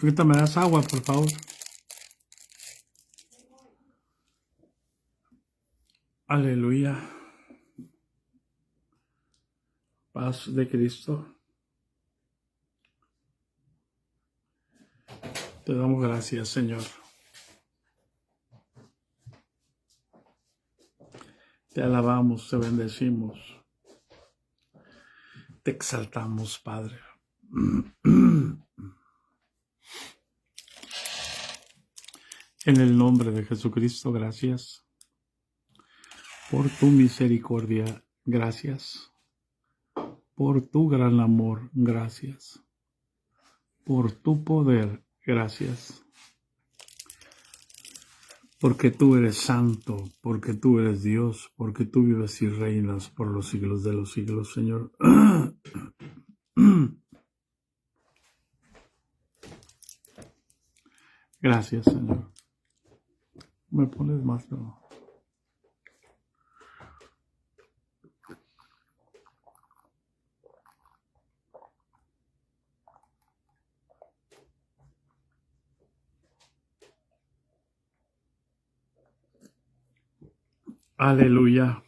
Ahorita me das agua, por favor. Aleluya. Paz de Cristo. Te damos gracias, Señor. Te alabamos, te bendecimos. Te exaltamos, Padre. En el nombre de Jesucristo, gracias por tu misericordia. Gracias por tu gran amor. Gracias por tu poder. Gracias. Porque tú eres santo, porque tú eres Dios, porque tú vives y reinas por los siglos de los siglos, Señor. Gracias, Señor. ¿Me pones más? No. Aleluya.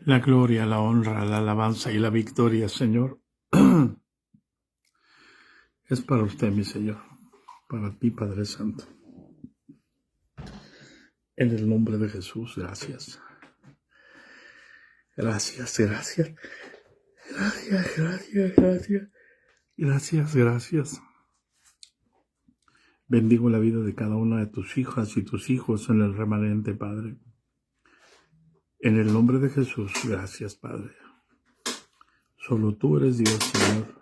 La gloria, la honra, la alabanza y la victoria, Señor, es para usted, mi Señor, para ti, Padre Santo. En el nombre de Jesús, gracias. Gracias, gracias. Gracias, gracias, gracias. Gracias, gracias. Bendigo la vida de cada una de tus hijas y tus hijos en el remanente, Padre. En el nombre de Jesús, gracias, Padre. Solo tú eres Dios, Señor.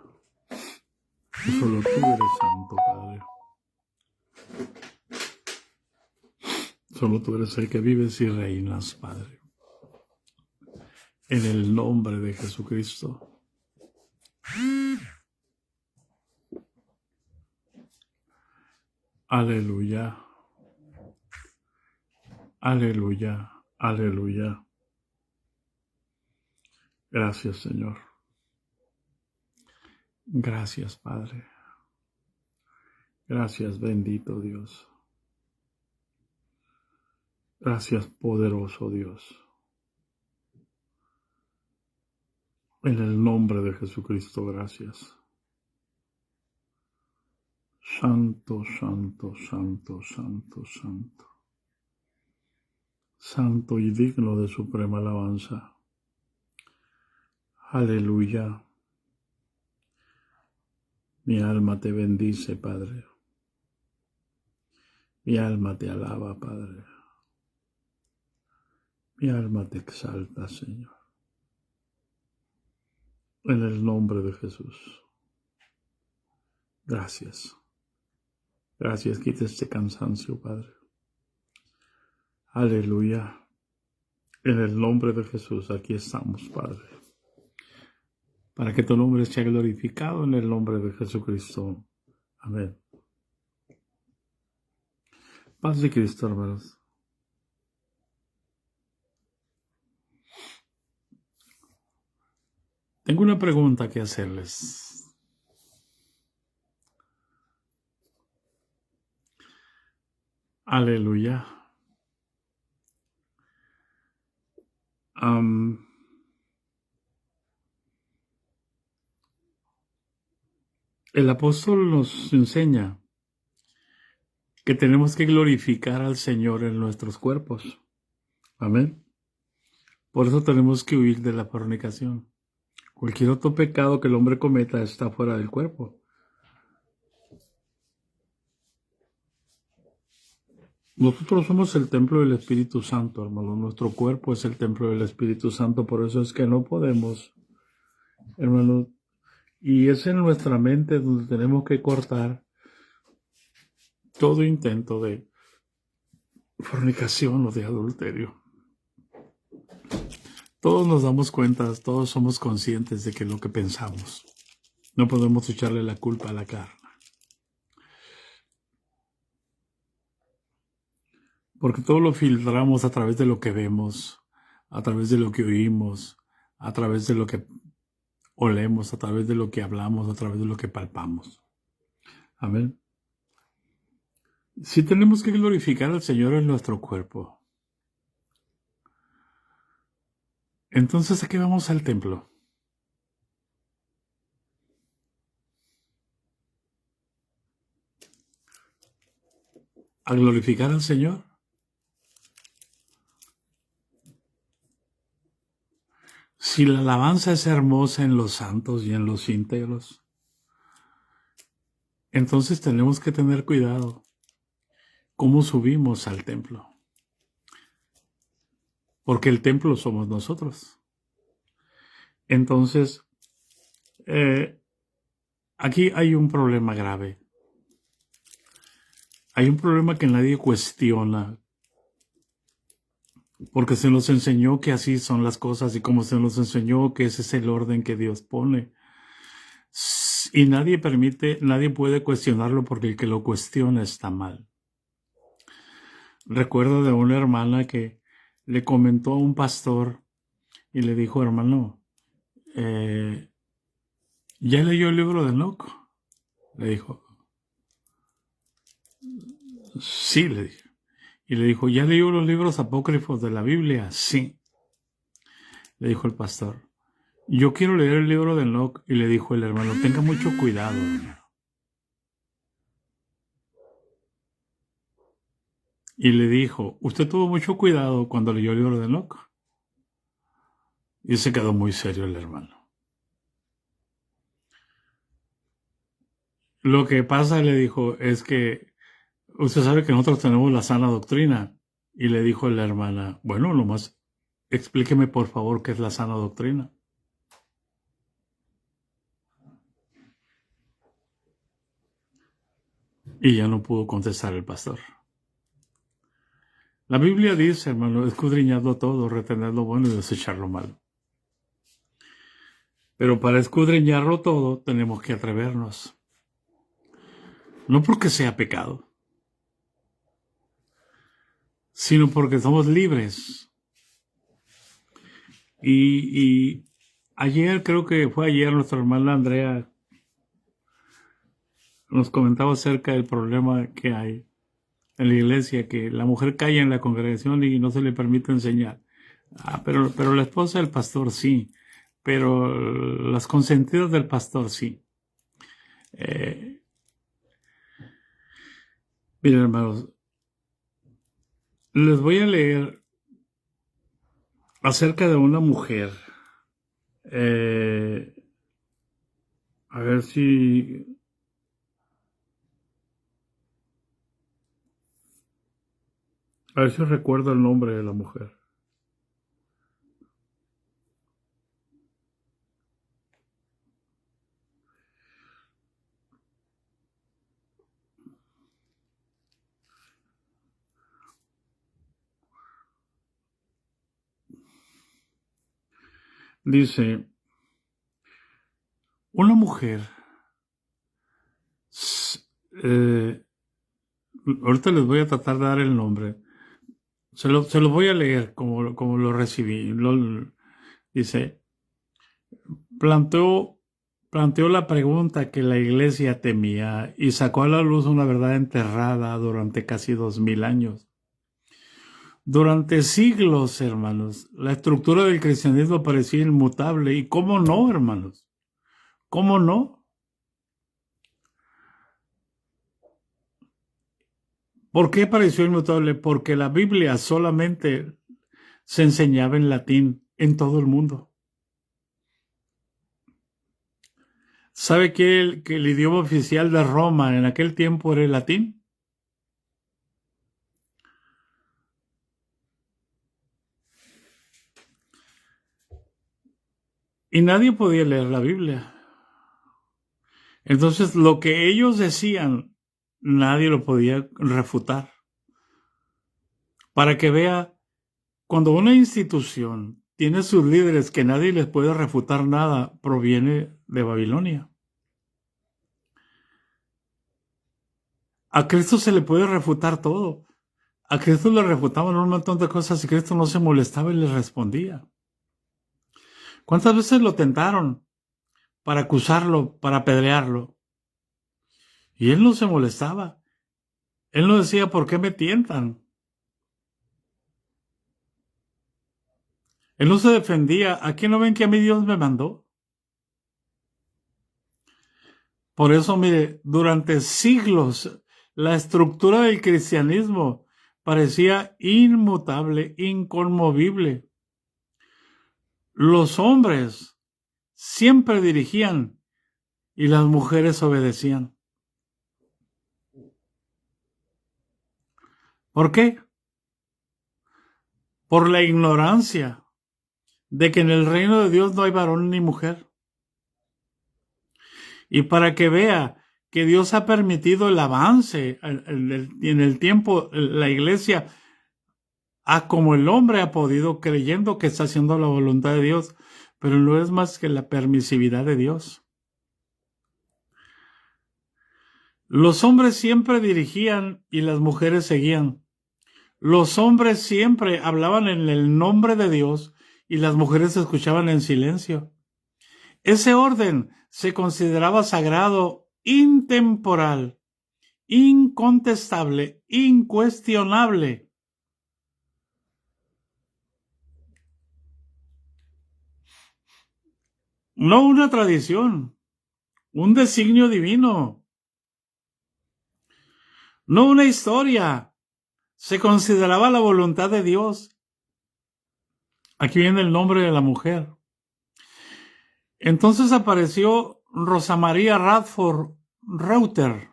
Y solo tú eres santo, Padre. Solo tú eres el que vives y reinas, Padre. En el nombre de Jesucristo. Aleluya. Aleluya. Aleluya. Gracias, Señor. Gracias, Padre. Gracias, bendito Dios. Gracias, poderoso Dios. En el nombre de Jesucristo, gracias. Santo, santo, santo, santo, santo. Santo y digno de suprema alabanza. Aleluya. Mi alma te bendice, Padre. Mi alma te alaba, Padre. Mi alma te exalta, Señor. En el nombre de Jesús. Gracias. Gracias, quita este cansancio, Padre. Aleluya. En el nombre de Jesús, aquí estamos, Padre. Para que tu nombre sea glorificado en el nombre de Jesucristo. Amén. Paz de Cristo, hermanos. Tengo una pregunta que hacerles. Aleluya. El apóstol nos enseña que tenemos que glorificar al Señor en nuestros cuerpos. Amén. Por eso tenemos que huir de la fornicación. Cualquier otro pecado que el hombre cometa está fuera del cuerpo. Nosotros somos el templo del Espíritu Santo, hermano. Nuestro cuerpo es el templo del Espíritu Santo. Por eso es que no podemos, hermano. Y es en nuestra mente donde tenemos que cortar todo intento de fornicación o de adulterio. Todos nos damos cuenta, todos somos conscientes de que lo que pensamos. No podemos echarle la culpa a la carne. Porque todo lo filtramos a través de lo que vemos, a través de lo que oímos, a través de lo que olemos, a través de lo que hablamos, a través de lo que palpamos. Amén. Si tenemos que glorificar al Señor en nuestro cuerpo, entonces ¿a qué vamos al templo? ¿A glorificar al Señor? Si la alabanza es hermosa en los santos y en los íntegros, entonces tenemos que tener cuidado cómo subimos al templo. Porque el templo somos nosotros. Entonces, aquí hay un problema grave. Hay un problema que nadie cuestiona. Porque se nos enseñó que así son las cosas y como se nos enseñó que ese es el orden que Dios pone. Y nadie puede cuestionarlo porque el que lo cuestiona está mal. Recuerdo de una hermana que le comentó a un pastor y le dijo, hermano, ¿ya leyó el libro de Enoc? Le dijo, sí, le dije. Y le dijo, ¿ya leyó los libros apócrifos de la Biblia? Sí. Le dijo el pastor, yo quiero leer el libro de Enoc. Y le dijo el hermano, tenga mucho cuidado, hermano. Y le dijo, ¿usted tuvo mucho cuidado cuando leyó el libro de Enoc? Y se quedó muy serio el hermano. Lo que pasa, le dijo, es que usted sabe que nosotros tenemos la sana doctrina. Y le dijo la hermana, bueno, nomás explíqueme por favor qué es la sana doctrina. Y ya no pudo contestar el pastor. La Biblia dice, hermano, escudriñadlo todo, retener lo bueno y desechar lo malo. Pero para escudriñarlo todo tenemos que atrevernos. No porque sea pecado, sino porque somos libres. Y ayer, creo que fue ayer, nuestra hermana Andrea nos comentaba acerca del problema que hay en la iglesia, que la mujer calla en la congregación y no se le permite enseñar. Pero la esposa del pastor sí, pero las consentidas del pastor sí. Miren, hermanos, les voy a leer acerca de una mujer. A ver si... A ver si recuerdo el nombre de la mujer. Dice, una mujer, ahorita les voy a tratar de dar el nombre, se lo voy a leer como lo recibí. Dice, planteó la pregunta que la iglesia temía y sacó a la luz una verdad enterrada durante casi 2000 años. Durante siglos, hermanos, la estructura del cristianismo parecía inmutable. ¿Y cómo no, hermanos? ¿Cómo no? ¿Por qué pareció inmutable? Porque la Biblia solamente se enseñaba en latín en todo el mundo. ¿Sabe que el idioma oficial de Roma en aquel tiempo era el latín? Y nadie podía leer la Biblia. Entonces, lo que ellos decían, nadie lo podía refutar. Para que vea, cuando una institución tiene sus líderes que nadie les puede refutar nada, proviene de Babilonia. A Cristo se le puede refutar todo. A Cristo le refutaban un montón de cosas y Cristo no se molestaba y les respondía. ¿Cuántas veces lo tentaron? para acusarlo, para apedrearlo. Y él no se molestaba. Él no decía, ¿por qué me tientan? Él no se defendía. ¿Aquí no ven que a mí Dios me mandó? Por eso, mire, durante siglos la estructura del cristianismo parecía inmutable, inconmovible. Los hombres siempre dirigían y las mujeres obedecían. ¿Por qué? Por la ignorancia de que en el reino de Dios no hay varón ni mujer. Y para que vea que Dios ha permitido el avance en el tiempo, la iglesia, como el hombre ha podido, creyendo que está haciendo la voluntad de Dios, pero no es más que la permisividad de Dios. Los hombres siempre dirigían y las mujeres seguían. Los hombres siempre hablaban en el nombre de Dios y las mujeres escuchaban en silencio. Ese orden se consideraba sagrado, intemporal, incontestable, incuestionable. No una tradición, un designio divino. No una historia. Se consideraba la voluntad de Dios. Aquí viene el nombre de la mujer. Entonces apareció Rosa María Radford Reuter.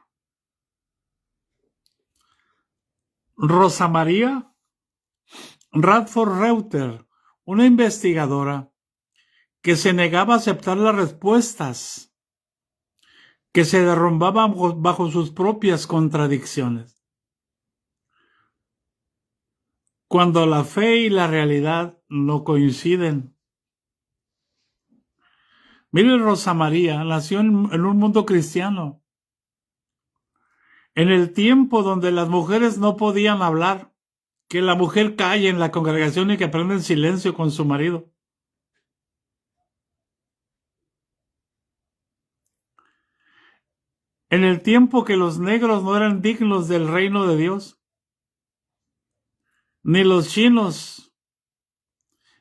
Rosa María Radford Reuter, una investigadora que se negaba a aceptar las respuestas, que se derrumbaba bajo sus propias contradicciones. Cuando la fe y la realidad no coinciden. Mire, Rosa María nació en un mundo cristiano, en el tiempo donde las mujeres no podían hablar, que la mujer calle en la congregación y que aprende en silencio con su marido. En el tiempo que los negros no eran dignos del reino de Dios, ni los chinos,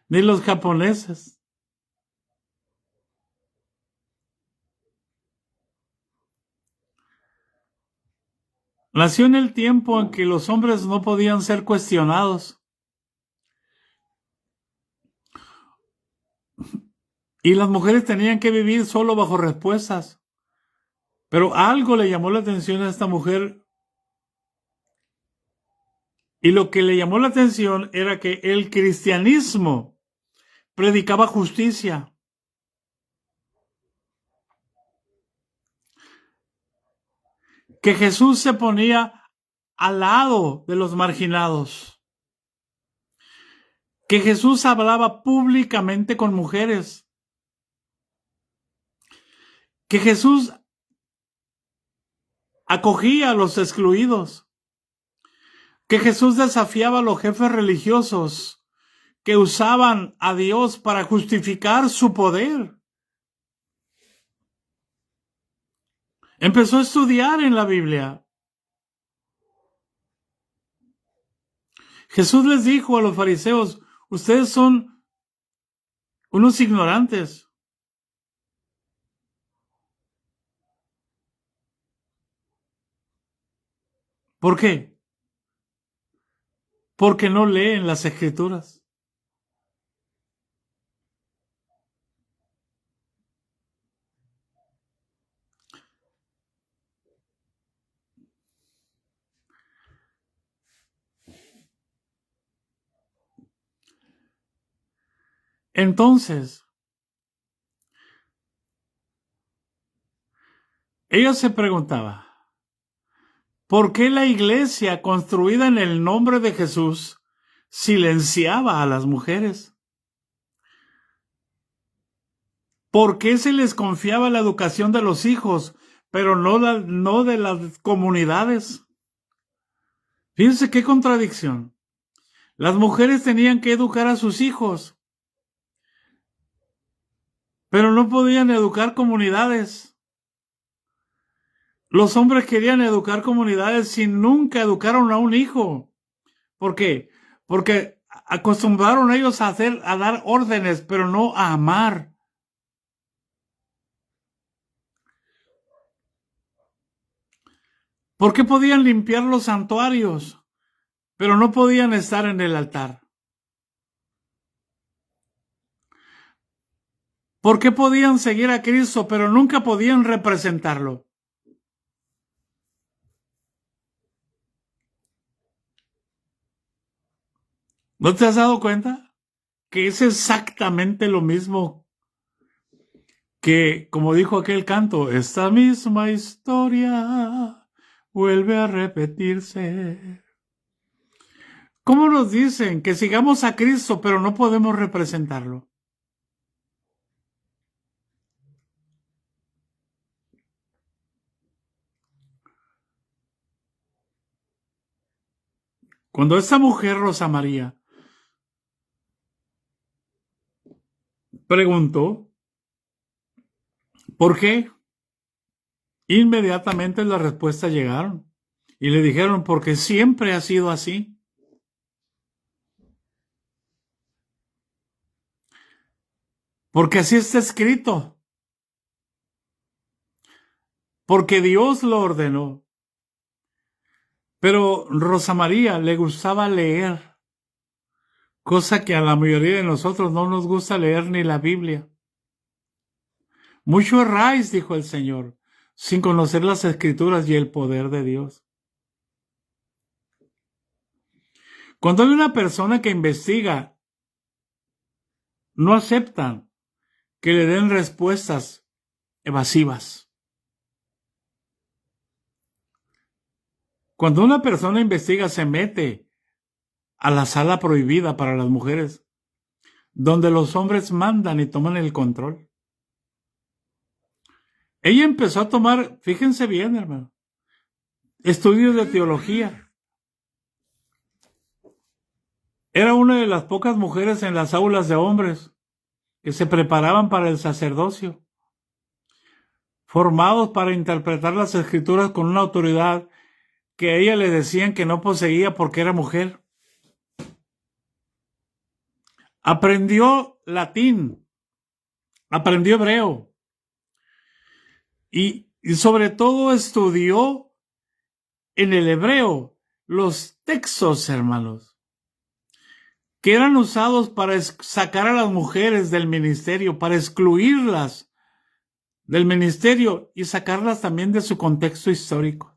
ni los japoneses. Nació en el tiempo en que los hombres no podían ser cuestionados y las mujeres tenían que vivir solo bajo respuestas. Pero algo le llamó la atención a esta mujer, y lo que le llamó la atención era que el cristianismo predicaba justicia. Que Jesús se ponía al lado de los marginados. Que Jesús hablaba públicamente con mujeres. Que Jesús acogía a los excluidos. Que Jesús desafiaba a los jefes religiosos que usaban a Dios para justificar su poder. Empezó a estudiar en la Biblia. Jesús les dijo a los fariseos, ustedes son unos ignorantes. ¿Por qué? Porque no leen las Escrituras. Entonces, ella se preguntaba, ¿por qué la iglesia construida en el nombre de Jesús silenciaba a las mujeres? ¿Por qué se les confiaba la educación de los hijos, pero no de las comunidades? Fíjense qué contradicción. Las mujeres tenían que educar a sus hijos, pero no podían educar comunidades. Los hombres querían educar comunidades y nunca educaron a un hijo. ¿Por qué? Porque acostumbraron ellos a dar órdenes, pero no a amar. ¿Por qué podían limpiar los santuarios, pero no podían estar en el altar? ¿Por qué podían seguir a Cristo, pero nunca podían representarlo? ¿No te has dado cuenta? Que es exactamente lo mismo que, como dijo aquel canto, esta misma historia vuelve a repetirse. ¿Cómo nos dicen que sigamos a Cristo, pero no podemos representarlo? Cuando esta mujer, Rosa María, preguntó, ¿por qué? Inmediatamente las respuestas llegaron y le dijeron, porque siempre ha sido así. Porque así está escrito. Porque Dios lo ordenó. Pero Rosa María le gustaba leer, cosa que a la mayoría de nosotros no nos gusta leer ni la Biblia. Mucho erráis, dijo el Señor, sin conocer las Escrituras y el poder de Dios. Cuando hay una persona que investiga, no aceptan que le den respuestas evasivas. Cuando una persona investiga, se mete a la sala prohibida para las mujeres, donde los hombres mandan y toman el control. Ella empezó a tomar, fíjense bien, hermano, estudios de teología. Era una de las pocas mujeres en las aulas de hombres que se preparaban para el sacerdocio, formados para interpretar las escrituras con una autoridad que a ella le decían que no poseía porque era mujer. Aprendió latín, aprendió hebreo y sobre todo estudió en el hebreo los textos, hermanos, que eran usados para sacar a las mujeres del ministerio, para excluirlas del ministerio y sacarlas también de su contexto histórico.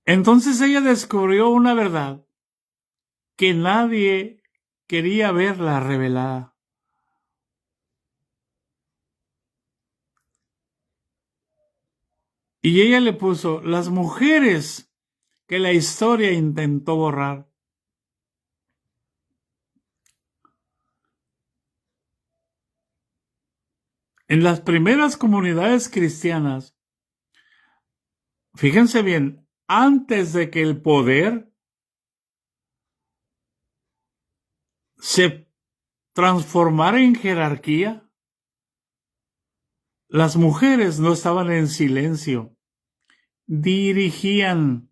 Entonces ella descubrió una verdad que nadie quería verla revelada. Y ella le puso las mujeres que la historia intentó borrar. En las primeras comunidades cristianas, fíjense bien, antes de que el poder se transformara en jerarquía, las mujeres no estaban en silencio, dirigían.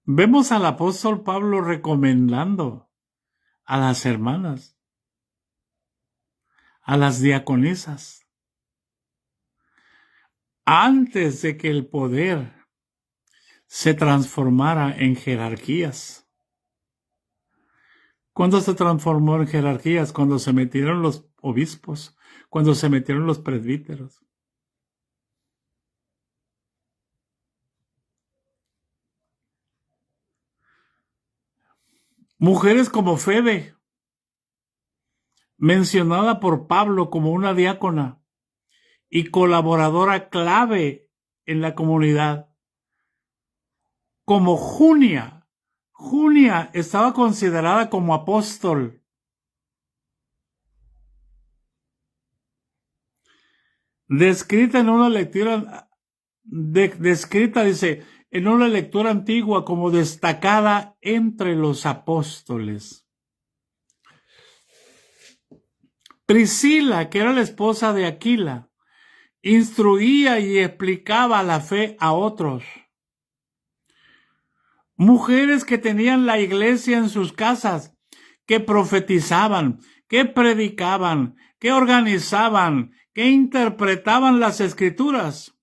Vemos al apóstol Pablo recomendando a las hermanas, a las diaconisas, antes de que el poder se transformara en jerarquías. ¿Cuándo se transformó en jerarquías? Cuando se metieron los obispos, cuando se metieron los presbíteros. Mujeres como Febe, mencionada por Pablo como una diácona y colaboradora clave en la comunidad, como Junia. Junia estaba considerada como apóstol. Descrita en una lectura descrita, dice, en una lectura antigua como destacada entre los apóstoles. Priscila, que era la esposa de Aquila, instruía y explicaba la fe a otros. Mujeres que tenían la iglesia en sus casas, que profetizaban, que predicaban, que organizaban, que interpretaban las escrituras.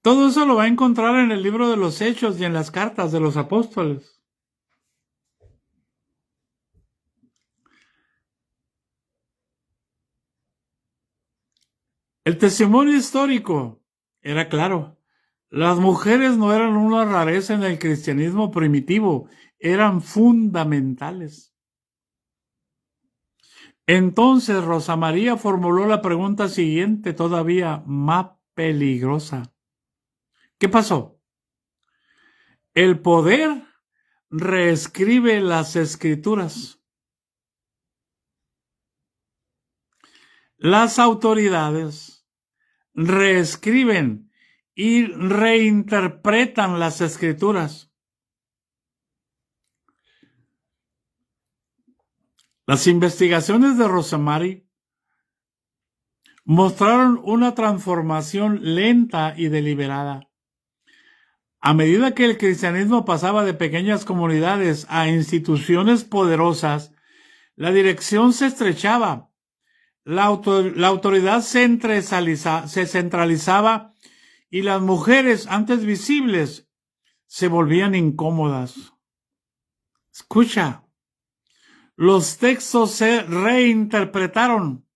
Todo eso lo va a encontrar en el libro de los Hechos y en las cartas de los apóstoles. El testimonio histórico era claro. Las mujeres no eran una rareza en el cristianismo primitivo, eran fundamentales. Entonces Rosa María formuló la pregunta siguiente, todavía más peligrosa. ¿Qué pasó? El poder reescribe las escrituras. Las autoridades reescriben y reinterpretan las escrituras. Las investigaciones de Rosemary mostraron una transformación lenta y deliberada. A medida que el cristianismo pasaba de pequeñas comunidades a instituciones poderosas, la dirección se estrechaba, la autoridad se centralizaba y las mujeres antes visibles se volvían incómodas. Escucha, los textos se reinterpretaron.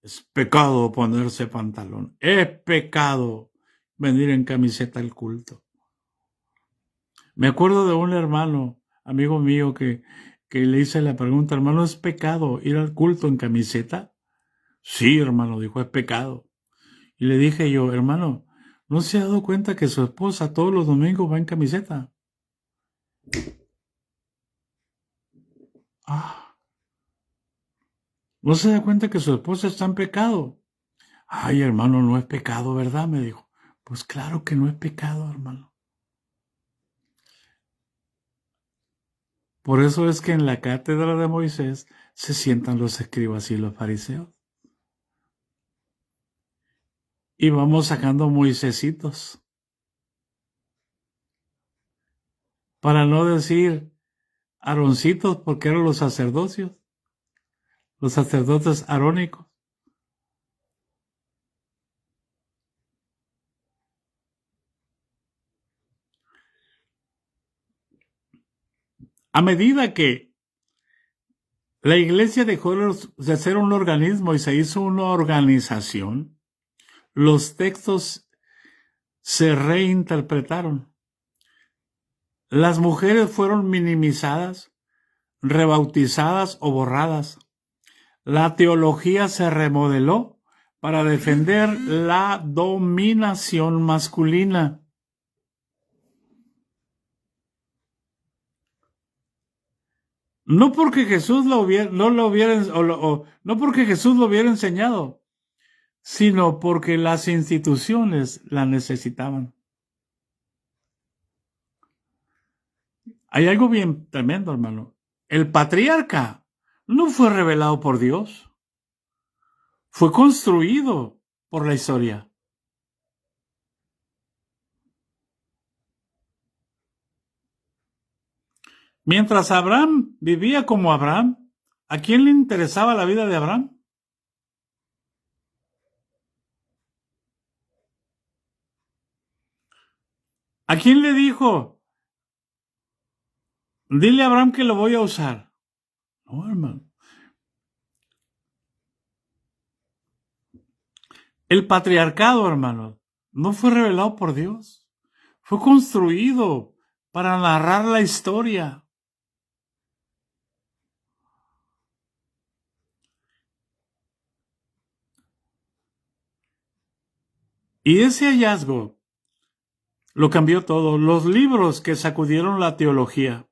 Es pecado ponerse pantalón, es pecado venir en camiseta al culto. Me acuerdo de un hermano, amigo mío, que le hice la pregunta, hermano, ¿es pecado ir al culto en camiseta? Sí, hermano, dijo, es pecado. Y le dije yo, hermano, ¿no se ha dado cuenta que su esposa todos los domingos va en camiseta? ¿No se da cuenta que su esposa está en pecado? Ay, hermano, no es pecado, ¿verdad? Me dijo. Pues claro que no es pecado, hermano. Por eso es que en la cátedra de Moisés se sientan los escribas y los fariseos. Y vamos sacando Moisésitos. Para no decir Aaroncitos, porque eran los sacerdotes arónicos. A medida que la iglesia dejó de ser un organismo y se hizo una organización, los textos se reinterpretaron. Las mujeres fueron minimizadas, rebautizadas o borradas. La teología se remodeló para defender la dominación masculina. No porque Jesús no porque Jesús lo hubiera enseñado, sino porque las instituciones la necesitaban. Hay algo bien tremendo, hermano. El patriarca no fue revelado por Dios. Fue construido por la historia. Mientras Abraham vivía como Abraham, ¿a quién le interesaba la vida de Abraham? ¿A quién le dijo? Dile a Abraham que lo voy a usar. No, hermano. El patriarcado, hermano, no fue revelado por Dios. Fue construido para narrar la historia. Y ese hallazgo lo cambió todo. Los libros que sacudieron la teología.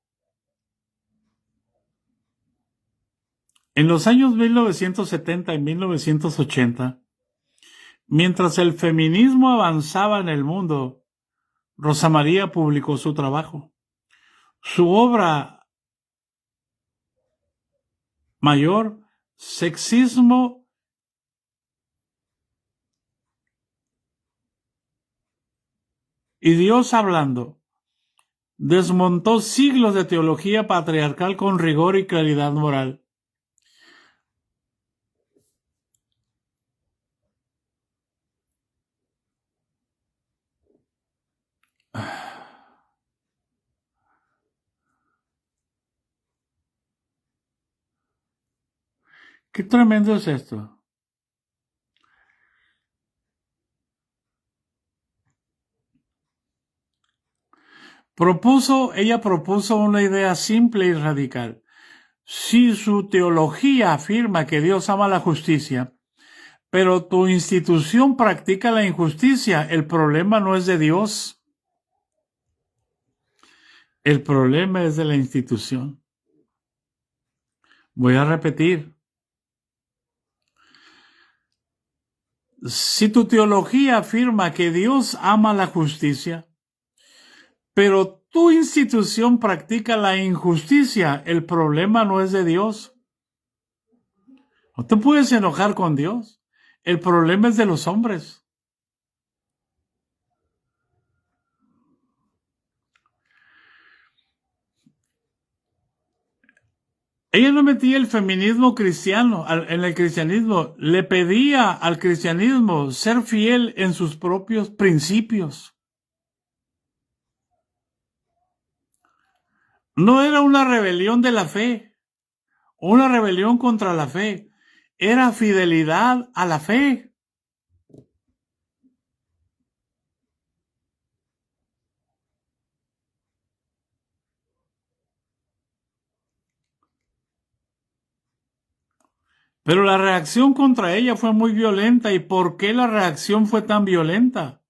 En los años 1970 y 1980, Mientras el feminismo avanzaba en el mundo, Rosa María publicó su trabajo. Su obra mayor, Sexismo y Dios hablando, desmontó siglos de teología patriarcal con rigor y claridad moral. Qué tremendo es esto. Ella propuso una idea simple y radical. Si su teología afirma que Dios ama la justicia, pero tu institución practica la injusticia, el problema no es de Dios. El problema es de la institución. Voy a repetir. Si tu teología afirma que Dios ama la justicia, pero tu institución practica la injusticia, el problema no es de Dios. No te puedes enojar con Dios. El problema es de los hombres. Ella no metía el feminismo cristiano en el cristianismo. Le pedía al cristianismo ser fiel en sus propios principios. No era una rebelión de la fe, una rebelión contra la fe. Era fidelidad a la fe. Pero la reacción contra ella fue muy violenta. ¿Y por qué la reacción fue tan violenta?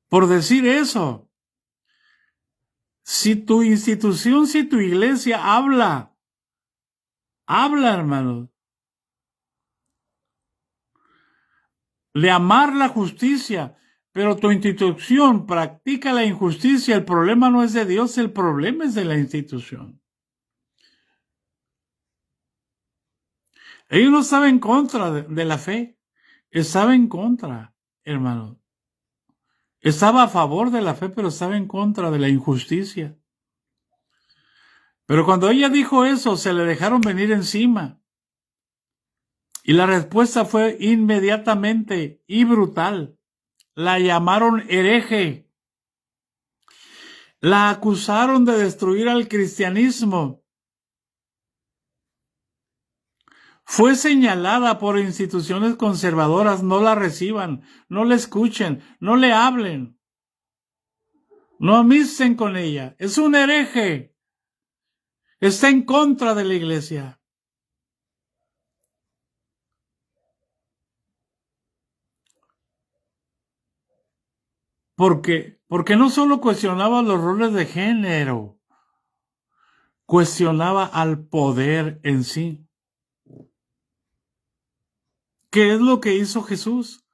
Por decir eso. Si tu institución, si tu iglesia habla, hermano, de amar la justicia, pero tu institución practica la injusticia, el problema no es de Dios, el problema es de la institución. Ellos no estaban en contra de la fe, estaban en contra, hermano. Estaba a favor de la fe, pero estaba en contra de la injusticia. Pero cuando ella dijo eso, se le dejaron venir encima. Y la respuesta fue inmediatamente y brutal. La llamaron hereje. La acusaron de destruir al cristianismo. Fue señalada por instituciones conservadoras, no la reciban, no la escuchen, no le hablen. No amisten con ella. Es un hereje. Está en contra de la iglesia. Porque no solo cuestionaba los roles de género, cuestionaba al poder en sí. ¿Qué es lo que hizo Jesús?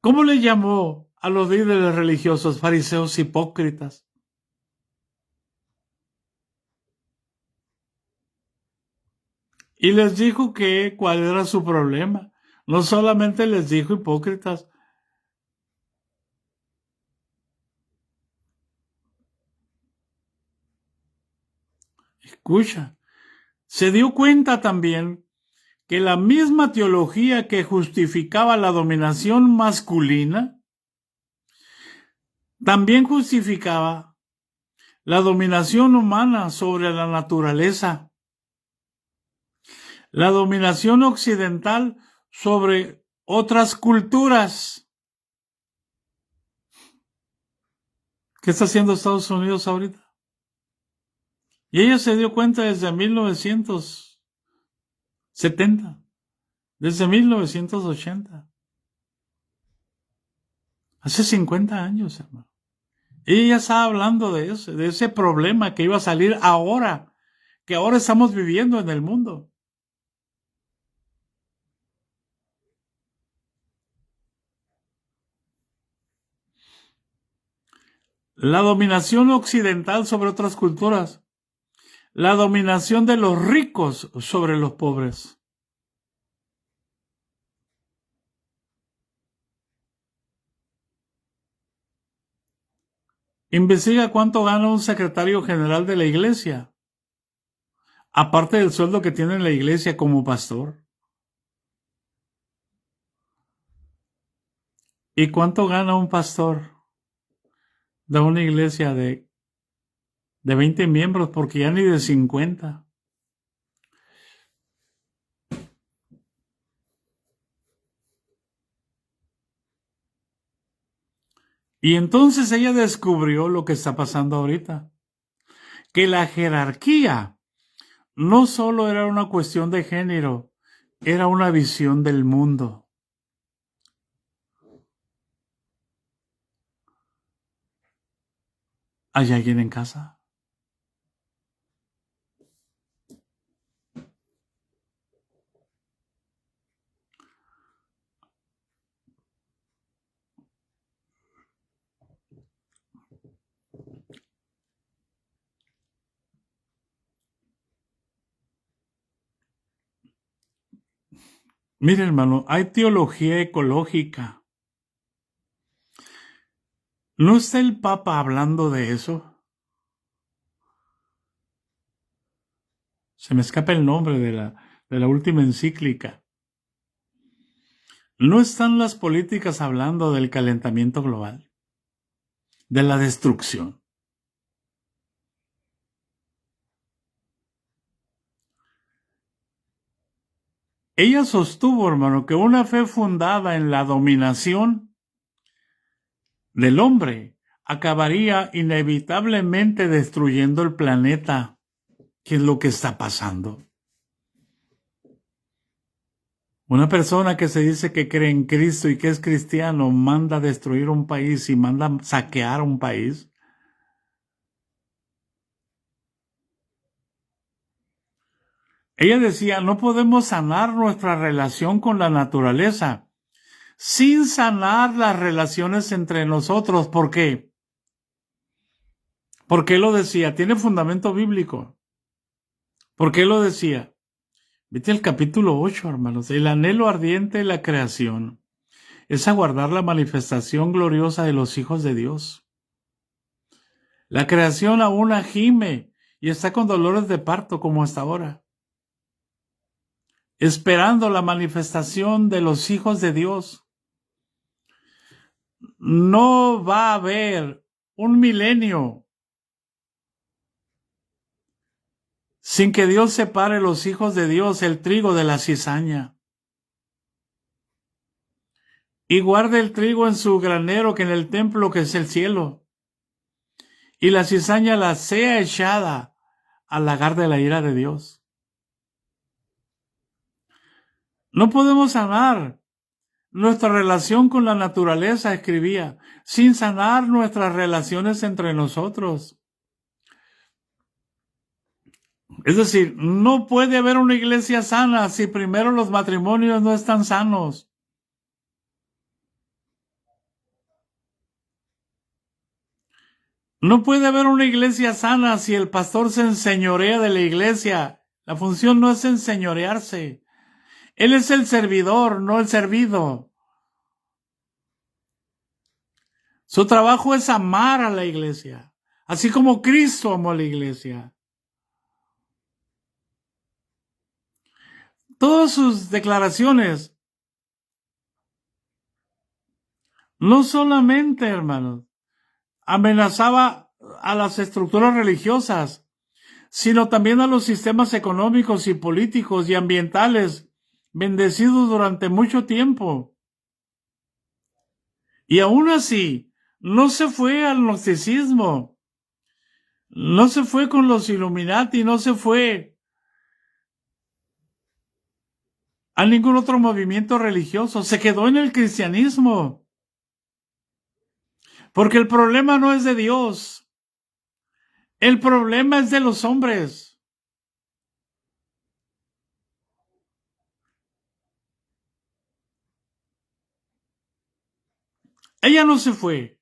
¿Cómo le llamó a los líderes religiosos, fariseos hipócritas? Y les dijo que cuál era su problema. No solamente les dijo hipócritas. Escucha, se dio cuenta también que la misma teología que justificaba la dominación masculina también justificaba la dominación humana sobre la naturaleza, la dominación occidental sobre otras culturas. ¿Qué está haciendo Estados Unidos ahorita? Y ella se dio cuenta desde 1970, desde 1980. Hace 50 años, hermano. Ella ya estaba hablando de ese problema que iba a salir ahora, que ahora estamos viviendo en el mundo. La dominación occidental sobre otras culturas. La dominación de los ricos sobre los pobres. Investiga cuánto gana un secretario general de la iglesia, aparte del sueldo que tiene en la iglesia como pastor. ¿Y cuánto gana un pastor de una iglesia de 20 miembros? Porque ya ni de 50. Y entonces ella descubrió lo que está pasando ahorita, que la jerarquía no solo era una cuestión de género, era una visión del mundo. ¿Hay alguien en casa? Mire, hermano, hay teología ecológica. ¿No está el Papa hablando de eso? Se me escapa el nombre de la última encíclica. ¿No están las políticas hablando del calentamiento global? De la destrucción. Ella sostuvo, hermano, que una fe fundada en la dominación del hombre acabaría inevitablemente destruyendo el planeta, que es lo que está pasando. Una persona que se dice que cree en Cristo y que es cristiano manda a destruir un país y manda a saquear un país. Ella decía, no podemos sanar nuestra relación con la naturaleza sin sanar las relaciones entre nosotros. ¿Por qué? ¿Por qué lo decía? Tiene fundamento bíblico. ¿Por qué lo decía? Vete al capítulo 8, hermanos. El anhelo ardiente de la creación es aguardar la manifestación gloriosa de los hijos de Dios. La creación aún gime y está con dolores de parto como hasta ahora, esperando la manifestación de los hijos de Dios. No va a haber un milenio sin que Dios separe los hijos de Dios el trigo de la cizaña. Y guarde el trigo en su granero, que en el templo que es el cielo. Y la cizaña la sea echada al lagar de la ira de Dios. No podemos sanar nuestra relación con la naturaleza, escribía, sin sanar nuestras relaciones entre nosotros. Es decir, no puede haber una iglesia sana si primero los matrimonios no están sanos. No puede haber una iglesia sana si el pastor se enseñorea de la iglesia. La función no es enseñorearse. Él es el servidor, no el servido. Su trabajo es amar a la iglesia, así como Cristo amó a la iglesia. Todas sus declaraciones, no solamente, hermanos, amenazaba a las estructuras religiosas, sino también a los sistemas económicos y políticos y ambientales bendecidos durante mucho tiempo. Y aún así, no se fue al gnosticismo, no se fue con los Illuminati, no se fue a ningún otro movimiento religioso, se quedó en el cristianismo. Porque el problema no es de Dios, el problema es de los hombres. Ella no se fue.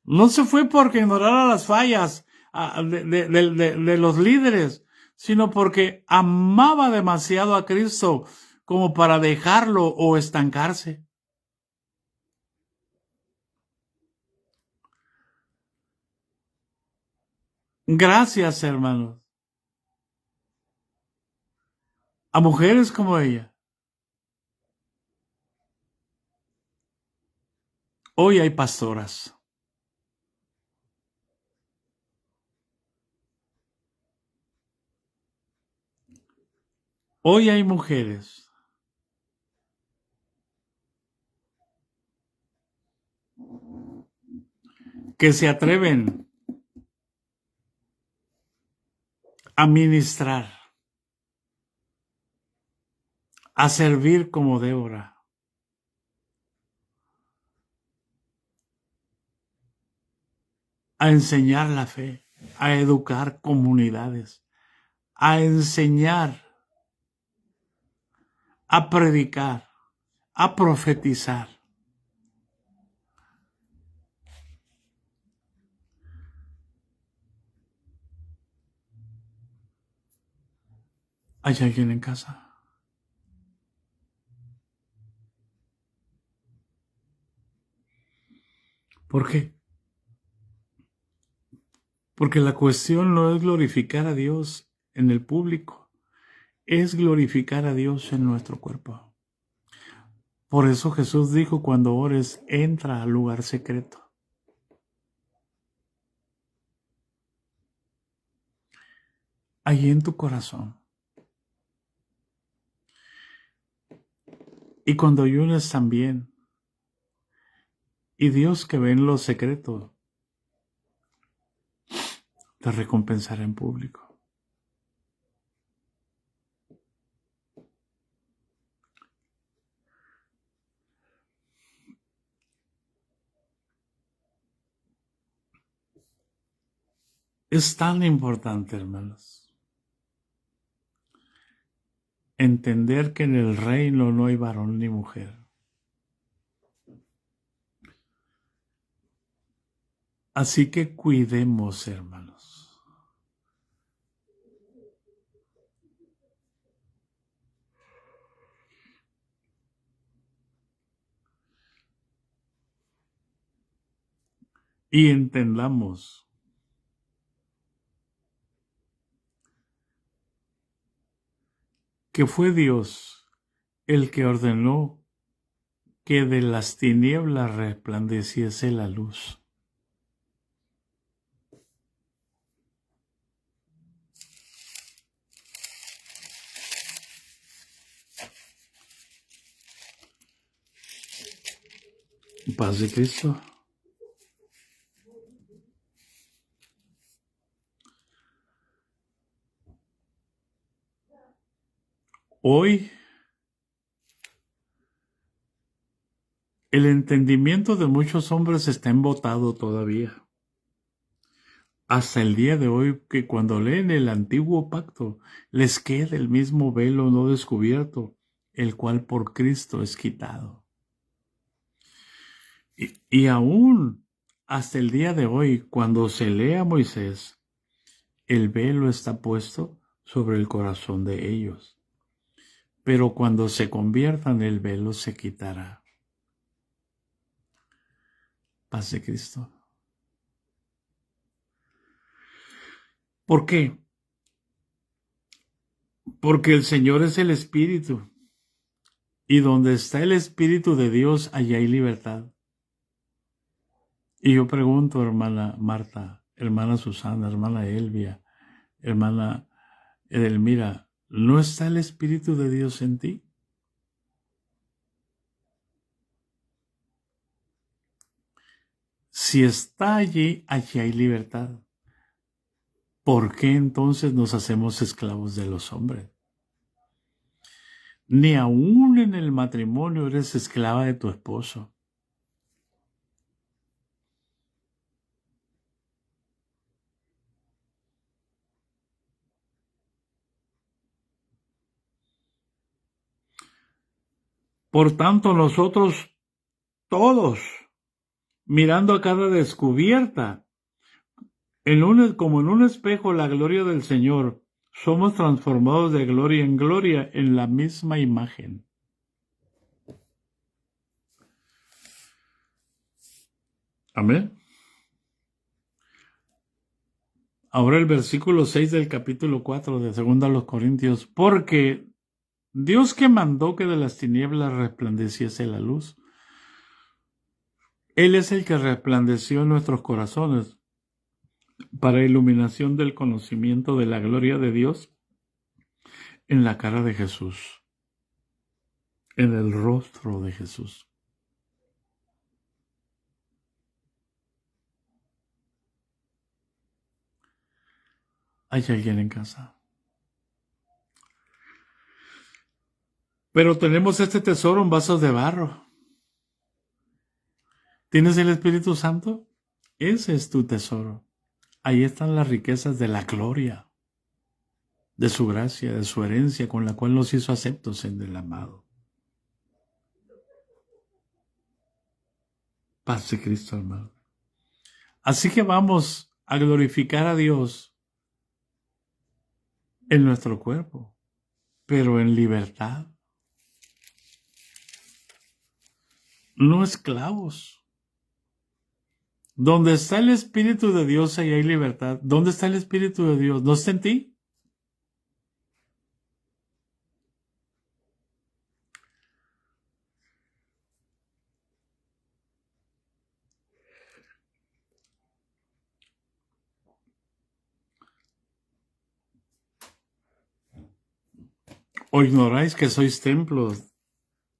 No se fue porque ignorara las fallas de los líderes, sino porque amaba demasiado a Cristo como para dejarlo o estancarse. Gracias, hermanos, a mujeres como ella. Hoy hay pastoras. Hoy hay mujeres que se atreven a ministrar, a servir como Débora, a enseñar la fe, a educar comunidades, a enseñar, a predicar, a profetizar. ¿Hay alguien en casa? ¿Por qué? Porque la cuestión no es glorificar a Dios en el público, es glorificar a Dios en nuestro cuerpo. Por eso Jesús dijo, cuando ores, entra al lugar secreto. Allí en tu corazón. Y cuando ayunes también. Y Dios que ve en lo secreto, te recompensará en público. Es tan importante, hermanos, entender que en el reino no hay varón ni mujer. Así que cuidemos, hermanos. Y entendamos que fue Dios el que ordenó que de las tinieblas resplandeciese la luz. Paz de Cristo. Hoy el entendimiento de muchos hombres está embotado todavía. Hasta el día de hoy, que cuando leen el antiguo pacto, les queda el mismo velo no descubierto, el cual por Cristo es quitado. Y aún hasta el día de hoy, cuando se lee a Moisés, el velo está puesto sobre el corazón de ellos. Pero cuando se conviertan, el velo se quitará. Paz de Cristo. ¿Por qué? Porque el Señor es el Espíritu. Y donde está el Espíritu de Dios, allá hay libertad. Y yo pregunto, hermana Marta, hermana Susana, hermana Elvia, hermana Edelmira, ¿no está el Espíritu de Dios en ti? Si está allí, allí hay libertad. ¿Por qué entonces nos hacemos esclavos de los hombres? Ni aún en el matrimonio eres esclava de tu esposo. Por tanto, nosotros todos mirando a cada descubierta, como en un espejo la gloria del Señor, somos transformados de gloria en gloria en la misma imagen. Amén. Ahora el versículo 6 del capítulo 4 de 2 Corintios, porque Dios que mandó que de las tinieblas resplandeciese la luz, Él es el que resplandeció en nuestros corazones para iluminación del conocimiento de la gloria de Dios en la cara de Jesús, en el rostro de Jesús. ¿Hay alguien en casa? Pero tenemos este tesoro en vasos de barro. ¿Tienes el Espíritu Santo? Ese es tu tesoro. Ahí están las riquezas de la gloria, de su gracia, de su herencia, con la cual nos hizo aceptos en el amado. Paz de Cristo, hermano. Así que vamos a glorificar a Dios en nuestro cuerpo, pero en libertad. No esclavos. Donde está el Espíritu de Dios, ahí hay libertad. ¿Dónde está el Espíritu de Dios? ¿No está en ti? ¿O ignoráis que sois templos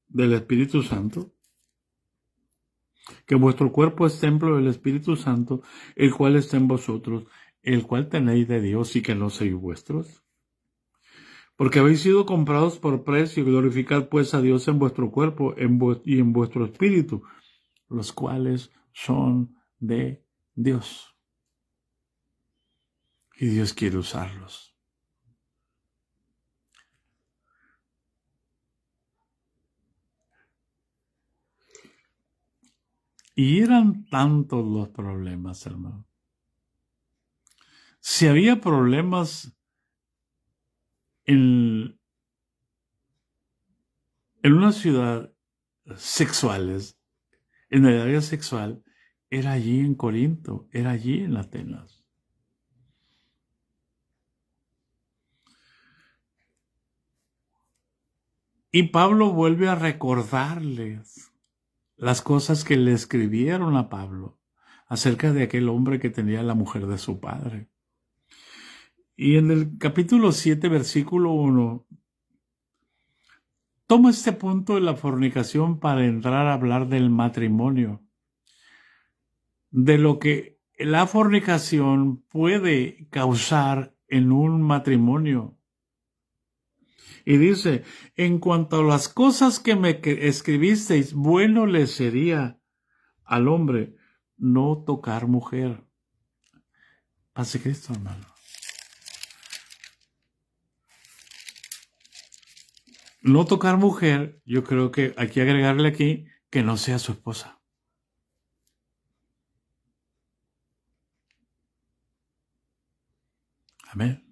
del Espíritu Santo? Que vuestro cuerpo es templo del Espíritu Santo, el cual está en vosotros, el cual tenéis de Dios y que no sois vuestros. Porque habéis sido comprados por precio, glorificad pues a Dios en vuestro cuerpo y en vuestro espíritu, los cuales son de Dios. Y Dios quiere usarlos. Y eran tantos los problemas, hermano. Si había problemas en una ciudad sexuales, en el área sexual, era allí en Corinto, era allí en Atenas. Y Pablo vuelve a recordarles las cosas que le escribieron a Pablo acerca de aquel hombre que tenía la mujer de su padre. Y en el capítulo 7, versículo 1, toma este punto de la fornicación para entrar a hablar del matrimonio, de lo que la fornicación puede causar en un matrimonio. Y dice, en cuanto a las cosas que me escribisteis, bueno le sería al hombre no tocar mujer. Paz de Cristo, hermano. No tocar mujer, yo creo que hay que agregarle aquí que no sea su esposa. Amén.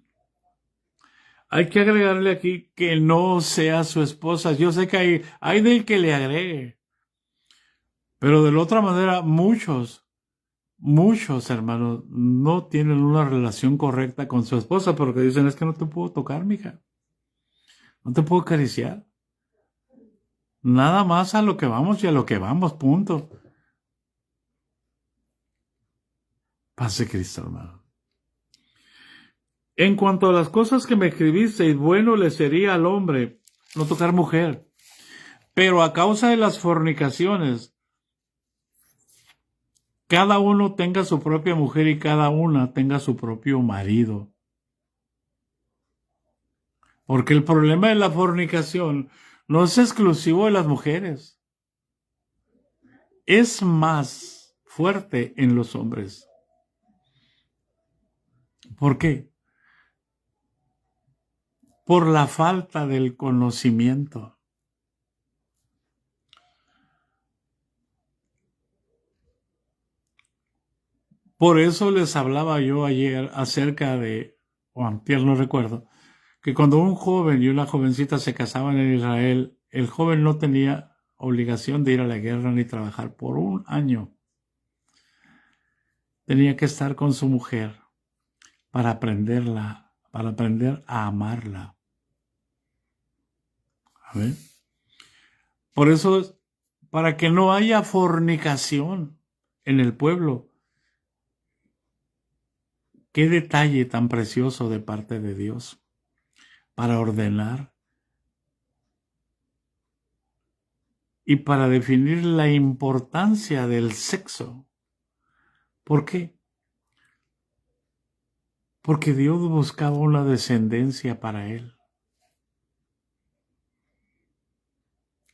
Hay que agregarle aquí que no sea su esposa. Yo sé que hay del que le agregue. Pero de la otra manera, muchos hermanos no tienen una relación correcta con su esposa porque dicen, es que no te puedo tocar, mija. No te puedo acariciar. Nada más a lo que vamos y a lo que vamos, punto. Paz de Cristo, hermano. En cuanto a las cosas que me escribisteis, bueno le sería al hombre no tocar mujer. Pero a causa de las fornicaciones, cada uno tenga su propia mujer y cada una tenga su propio marido. Porque el problema de la fornicación no es exclusivo de las mujeres. Es más fuerte en los hombres. ¿Por qué? Por la falta del conocimiento. Por eso les hablaba yo ayer acerca de, o antier no recuerdo, que cuando un joven y una jovencita se casaban en Israel, el joven no tenía obligación de ir a la guerra ni trabajar por un año. Tenía que estar con su mujer para aprenderla, para aprender a amarla. A ver. Por eso, para que no haya fornicación en el pueblo. Qué detalle tan precioso de parte de Dios para ordenar y para definir la importancia del sexo. ¿Por qué? Porque Dios buscaba una descendencia para él.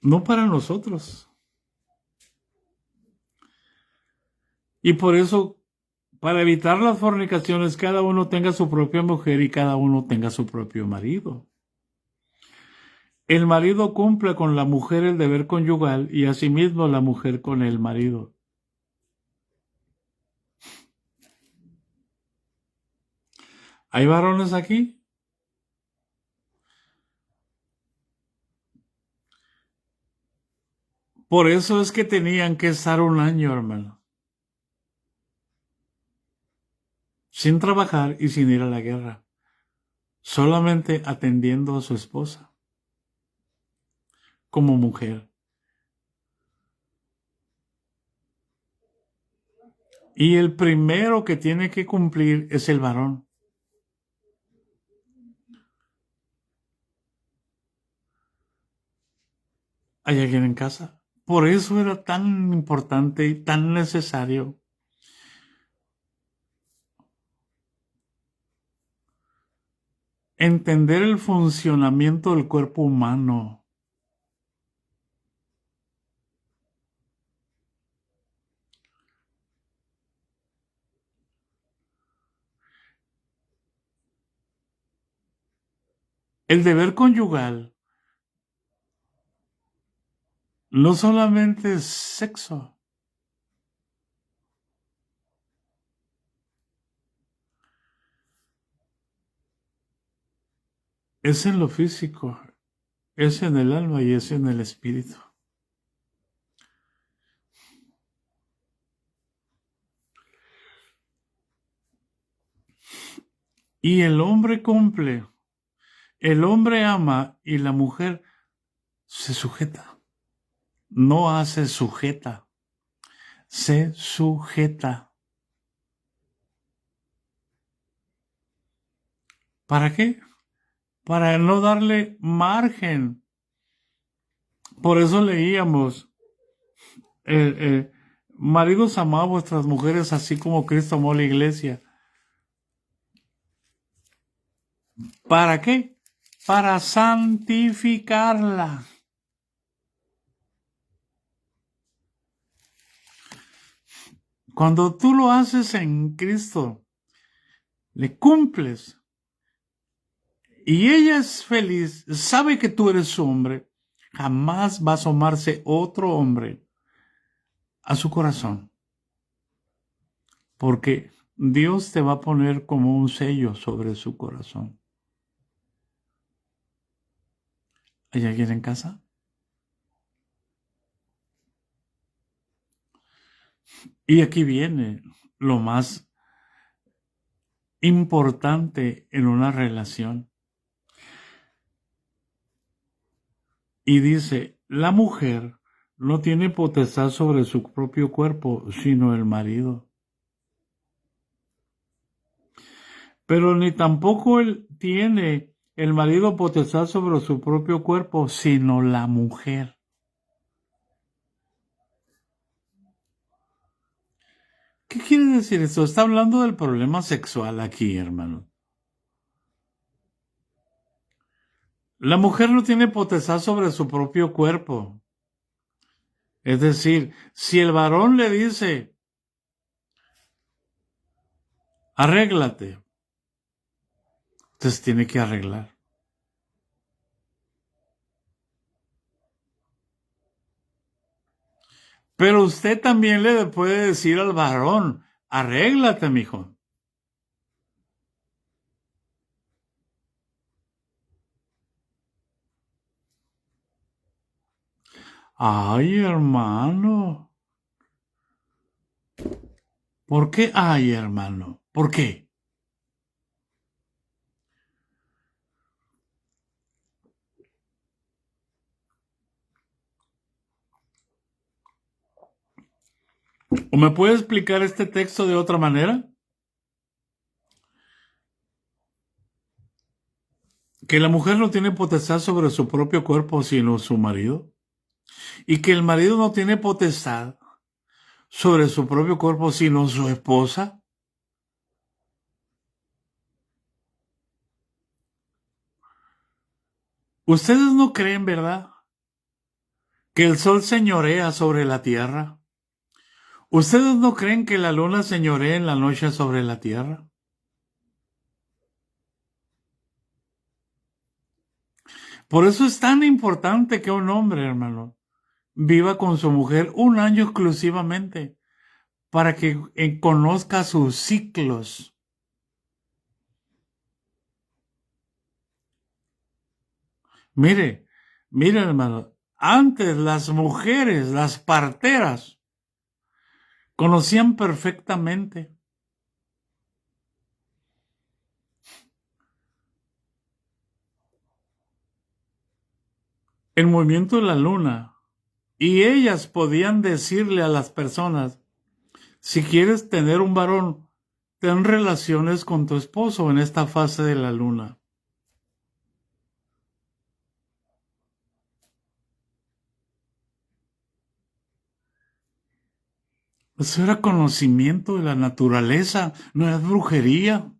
No para nosotros. Y por eso, para evitar las fornicaciones, cada uno tenga su propia mujer y cada uno tenga su propio marido. El marido cumple con la mujer el deber conyugal y asimismo la mujer con el marido. ¿Hay varones aquí? Por eso es que tenían que estar un año, hermano, sin trabajar y sin ir a la guerra, solamente atendiendo a su esposa como mujer. Y el primero que tiene que cumplir es el varón. ¿Hay alguien en casa? Por eso era tan importante y tan necesario entender el funcionamiento del cuerpo humano. El deber conyugal no solamente es sexo, es en lo físico, es en el alma y es en el espíritu. Y el hombre cumple, el hombre ama y la mujer se sujeta. No hace sujeta, se sujeta. ¿Para qué? Para no darle margen. Por eso leíamos, maridos, amad a vuestras mujeres así como Cristo amó a la iglesia. ¿Para qué? Para santificarla. Cuando tú lo haces en Cristo, le cumples y ella es feliz, sabe que tú eres su hombre, jamás va a asomarse otro hombre a su corazón, porque Dios te va a poner como un sello sobre su corazón. ¿Hay alguien en casa? Y aquí viene lo más importante en una relación. Y dice, la mujer no tiene potestad sobre su propio cuerpo, sino el marido. Pero ni tampoco él tiene el marido potestad sobre su propio cuerpo, sino la mujer. ¿Qué quiere decir esto? Está hablando del problema sexual aquí, hermano. La mujer no tiene potestad sobre su propio cuerpo. Es decir, si el varón le dice, arréglate, entonces tiene que arreglar. Pero usted también le puede decir al varón, arréglate, mijo. Ay, hermano. ¿Por qué? Ay, hermano. ¿Por qué? ¿O me puede explicar este texto de otra manera? Que la mujer no tiene potestad sobre su propio cuerpo sino su marido. Y que el marido no tiene potestad sobre su propio cuerpo sino su esposa. Ustedes no creen, ¿verdad?, que el sol señorea sobre la tierra. ¿Ustedes no creen que la luna señorea en la noche sobre la tierra? Por eso es tan importante que un hombre, hermano, viva con su mujer un año exclusivamente para que conozca sus ciclos. Mire, hermano, antes las mujeres, las parteras, conocían perfectamente el movimiento de la luna y ellas podían decirle a las personas: si quieres tener un varón, ten relaciones con tu esposo en esta fase de la luna. Eso era conocimiento de la naturaleza, no es brujería.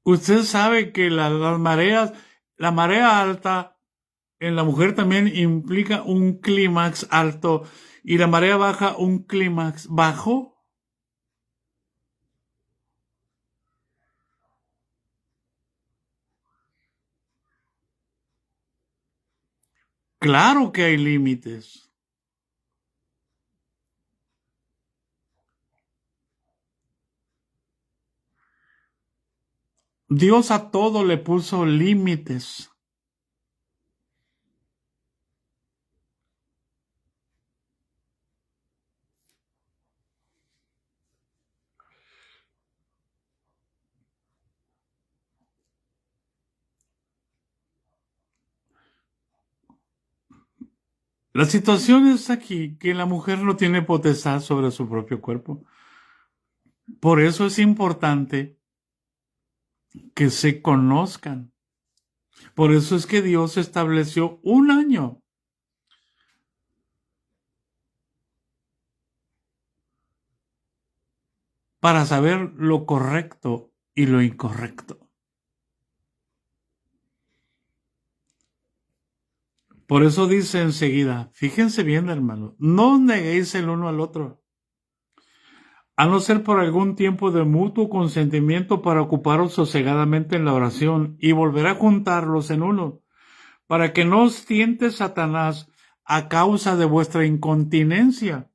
Usted sabe que las mareas, la marea alta en la mujer también implica un clímax alto y la marea baja un clímax bajo. Claro que hay límites. Dios a todo le puso límites. La situación es aquí que la mujer no tiene potestad sobre su propio cuerpo. Por eso es importante que se conozcan. Por eso es que Dios estableció un año para saber lo correcto y lo incorrecto. Por eso dice enseguida, fíjense bien, hermano, no os neguéis el uno al otro, a no ser por algún tiempo de mutuo consentimiento para ocuparos sosegadamente en la oración y volver a juntarlos en uno, para que no os tiente Satanás a causa de vuestra incontinencia.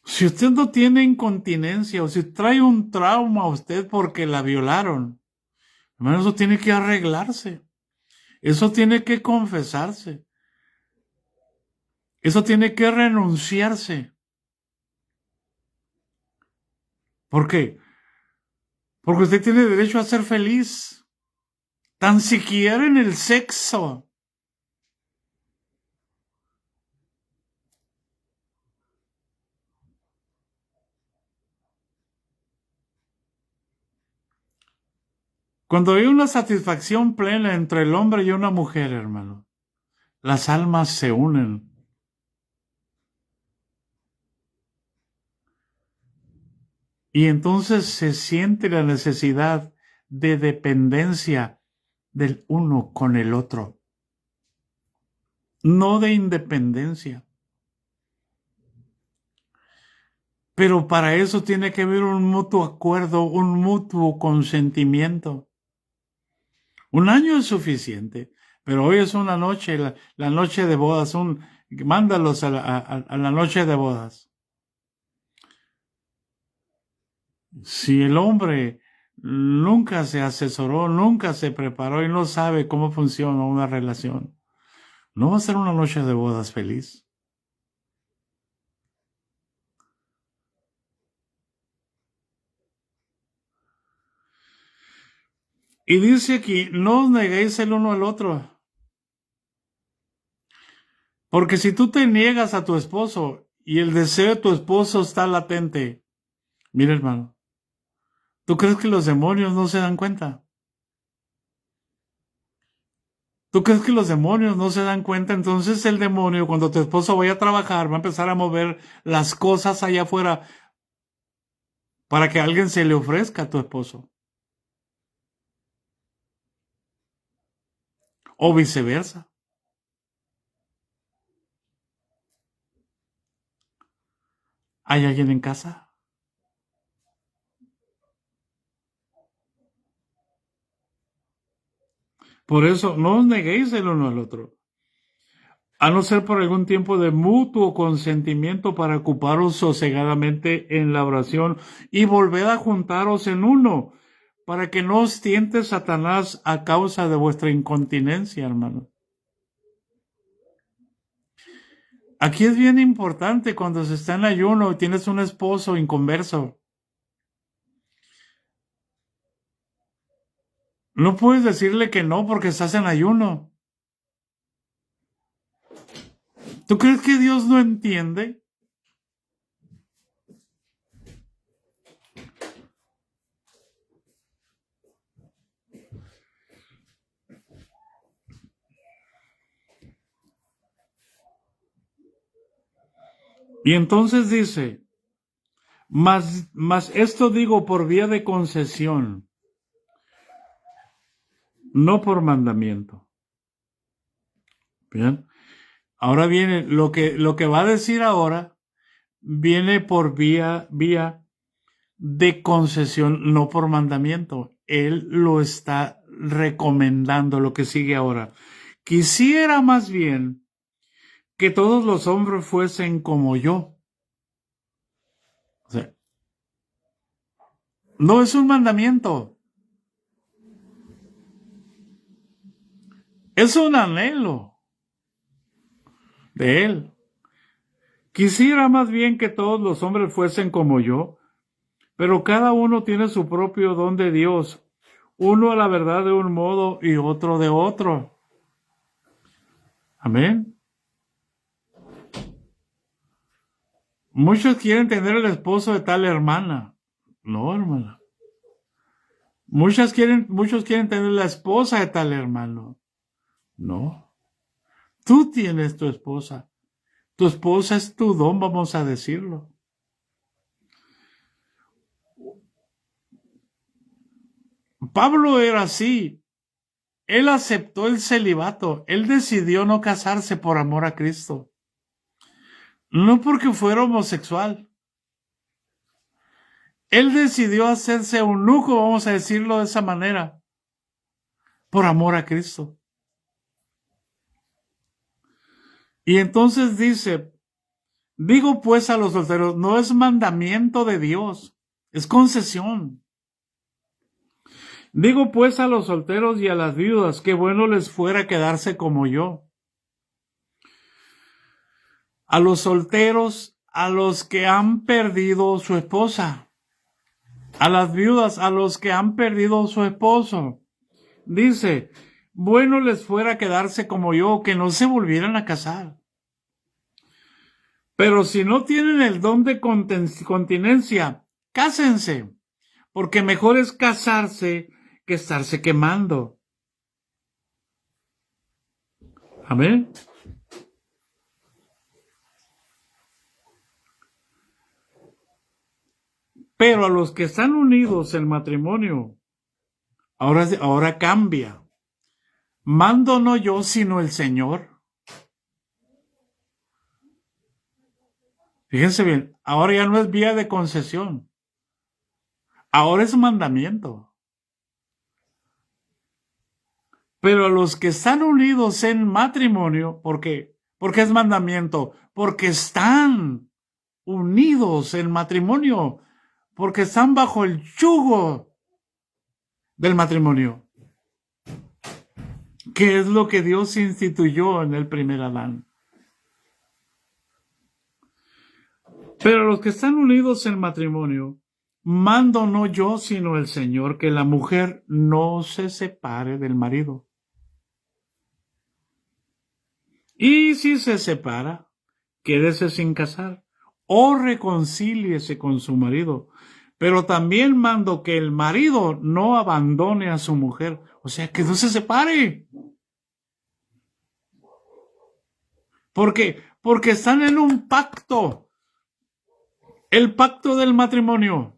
Si usted no tiene incontinencia o si trae un trauma a usted porque la violaron, hermano, eso tiene que arreglarse. Eso tiene que confesarse. Eso tiene que renunciarse. ¿Por qué? Porque usted tiene derecho a ser feliz, tan siquiera en el sexo. Cuando hay una satisfacción plena entre el hombre y una mujer, hermano, las almas se unen. Y entonces se siente la necesidad de dependencia del uno con el otro, no de independencia. Pero para eso tiene que haber un mutuo acuerdo, un mutuo consentimiento. Un año es suficiente, pero hoy es una noche, la noche de bodas, mándalos a la noche de bodas. Si el hombre nunca se asesoró, nunca se preparó y no sabe cómo funciona una relación, no va a ser una noche de bodas feliz. Y dice aquí, no os neguéis el uno al otro. Porque si tú te niegas a tu esposo y el deseo de tu esposo está latente, mira hermano, ¿tú crees que los demonios no se dan cuenta? ¿Tú crees que los demonios no se dan cuenta? Entonces el demonio, cuando tu esposo vaya a trabajar, va a empezar a mover las cosas allá afuera para que alguien se le ofrezca a tu esposo. O viceversa. ¿Hay alguien en casa? Por eso, no os neguéis el uno al otro, a no ser por algún tiempo de mutuo consentimiento para ocuparos sosegadamente en la oración y volved a juntaros en uno, para que no os tiente Satanás a causa de vuestra incontinencia, hermano. Aquí es bien importante cuando se está en ayuno y tienes un esposo inconverso. No puedes decirle que no porque estás en ayuno. ¿Tú crees que Dios no entiende? Y entonces dice, mas esto digo por vía de concesión, no por mandamiento. Bien. Ahora viene lo que va a decir ahora, viene por vía de concesión, no por mandamiento. Él lo está recomendando, lo que sigue ahora. Quisiera más bien que todos los hombres fuesen como yo. O sea, no es un mandamiento, es un anhelo de él. Quisiera más bien que todos los hombres fuesen como yo, pero cada uno tiene su propio don de Dios, uno a la verdad de un modo y otro de otro. Amén. Muchos quieren tener el esposo de tal hermana. No, hermana. Muchos quieren tener la esposa de tal hermano. No. Tú tienes tu esposa. Tu esposa es tu don, vamos a decirlo. Pablo era así. Él aceptó el celibato. Él decidió no casarse por amor a Cristo. No porque fuera homosexual. Él decidió hacerse eunuco, vamos a decirlo de esa manera, por amor a Cristo. Y entonces dice, digo pues a los solteros, no es mandamiento de Dios, es concesión. Digo pues a los solteros y a las viudas, que bueno les fuera quedarse como yo. A los solteros, a los que han perdido su esposa. A las viudas, a los que han perdido su esposo. Dice, bueno les fuera quedarse como yo, que no se volvieran a casar. Pero si no tienen el don de continencia, cásense, porque mejor es casarse que estarse quemando. Amén. Pero a los que están unidos en matrimonio, ahora cambia. Mando no yo, sino el Señor. Fíjense bien, ahora ya no es vía de concesión. Ahora es mandamiento. Pero los que están unidos en matrimonio, ¿por qué? Porque es mandamiento. Porque están unidos en matrimonio. Porque están bajo el yugo del matrimonio. Que es lo que Dios instituyó en el primer Adán. Pero los que están unidos en matrimonio, mando no yo, sino el Señor, que la mujer no se separe del marido. Y si se separa, quédese sin casar o reconcíliese con su marido. Pero también mando que el marido no abandone a su mujer, o sea, que no se separe. ¿Por qué? Porque están en un pacto, el pacto del matrimonio.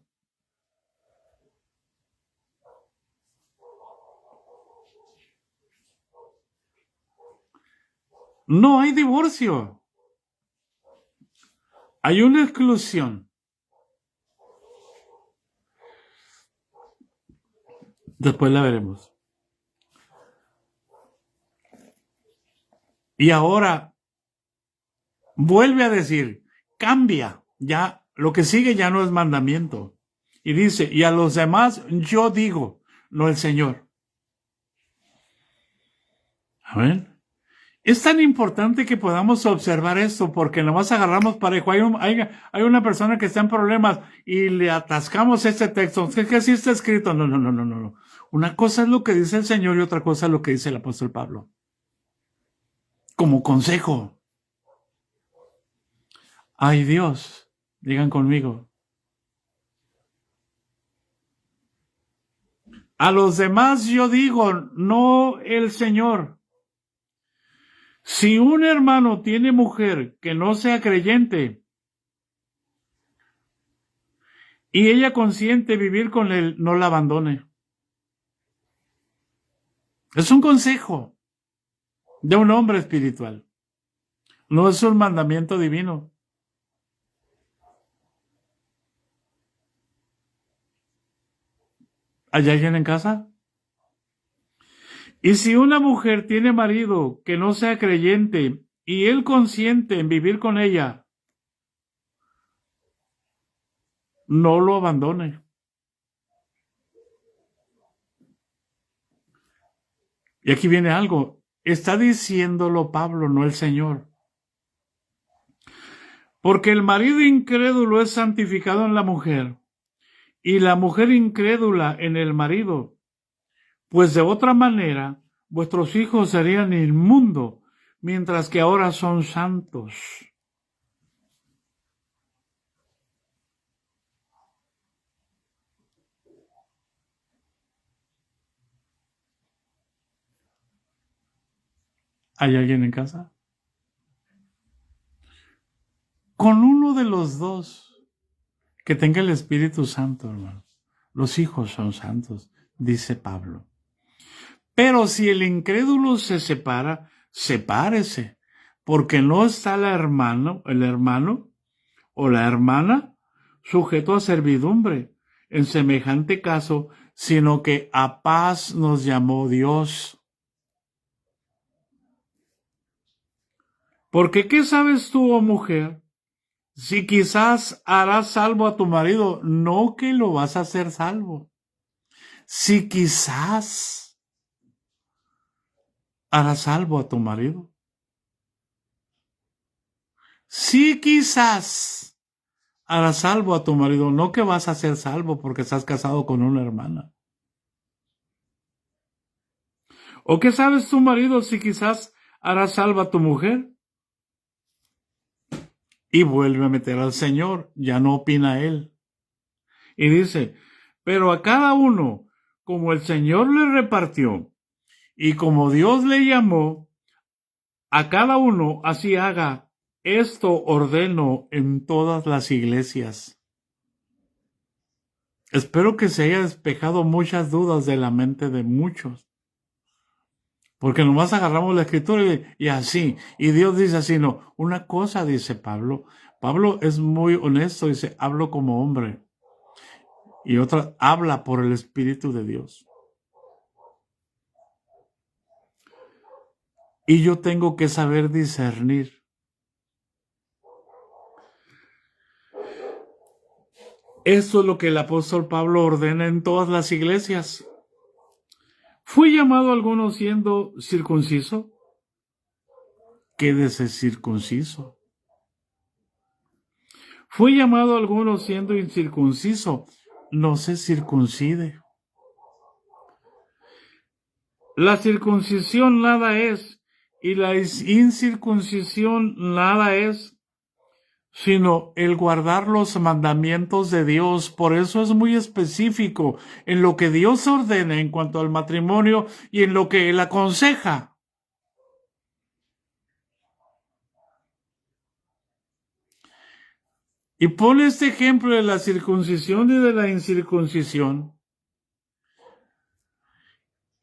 No hay divorcio. Hay una exclusión. Después la veremos. Y ahora vuelve a decir, cambia, ya lo que sigue ya no es mandamiento. Y dice, y a los demás yo digo, no el Señor. Amén. Es tan importante que podamos observar esto porque nomás agarramos parejo. Hay una persona que está en problemas y le atascamos este texto. Es que así está escrito. No. Una cosa es lo que dice el Señor y otra cosa es lo que dice el apóstol Pablo. Como consejo. Ay Dios, digan conmigo. A los demás yo digo, no el Señor. Si un hermano tiene mujer que no sea creyente y ella consiente vivir con él, no la abandone. Es un consejo de un hombre espiritual. No es un mandamiento divino. ¿Hay alguien en casa? Y si una mujer tiene marido que no sea creyente y él consiente en vivir con ella, no lo abandone. Y aquí viene algo. Está diciéndolo Pablo, no el Señor. Porque el marido incrédulo es santificado en la mujer y la mujer incrédula en el marido. Pues de otra manera, vuestros hijos serían inmundos, mientras que ahora son santos. ¿Hay alguien en casa? Con uno de los dos que tenga el Espíritu Santo, hermano. Los hijos son santos, dice Pablo. Pero si el incrédulo se separa, sepárese, porque no está el hermano o la hermana sujeto a servidumbre en semejante caso, sino que a paz nos llamó Dios. Porque ¿qué sabes tú, oh mujer? Si quizás harás salvo a tu marido, no que lo vas a hacer salvo. Si quizás harás salvo a tu marido. Si quizás harás salvo a tu marido, no que vas a ser salvo porque estás casado con una hermana. ¿O qué sabes tu marido si quizás harás salvo a tu mujer? Y vuelve a meter al Señor, ya no opina él. Y dice, pero a cada uno, como el Señor le repartió, y como Dios le llamó, a cada uno así haga. Esto ordeno en todas las iglesias. Espero que se haya despejado muchas dudas de la mente de muchos. Porque nomás agarramos la escritura y así. Y Dios dice así, no. Una cosa dice Pablo. Pablo es muy honesto, dice, hablo como hombre. Y otra, habla por el Espíritu de Dios. Y yo tengo que saber discernir. Esto es lo que el apóstol Pablo ordena en todas las iglesias. ¿Fue llamado alguno siendo circunciso? Quédese circunciso. ¿Fue llamado alguno siendo incircunciso? No se circuncide. La circuncisión nada es, y la incircuncisión nada es, sino el guardar los mandamientos de Dios. Por eso es muy específico en lo que Dios ordena en cuanto al matrimonio y en lo que Él aconseja. Y pone este ejemplo de la circuncisión y de la incircuncisión.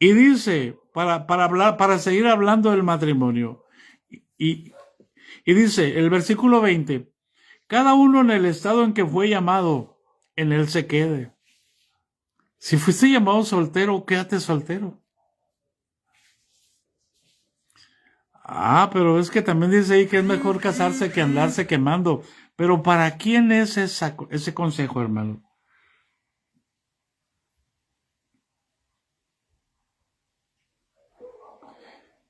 Y dice, para seguir hablando del matrimonio, y dice el versículo 20, cada uno en el estado en que fue llamado, en él se quede. Si fuiste llamado soltero, quédate soltero. Pero es que también dice ahí que es mejor casarse que andarse quemando. Pero ¿para quién es ese consejo, hermano?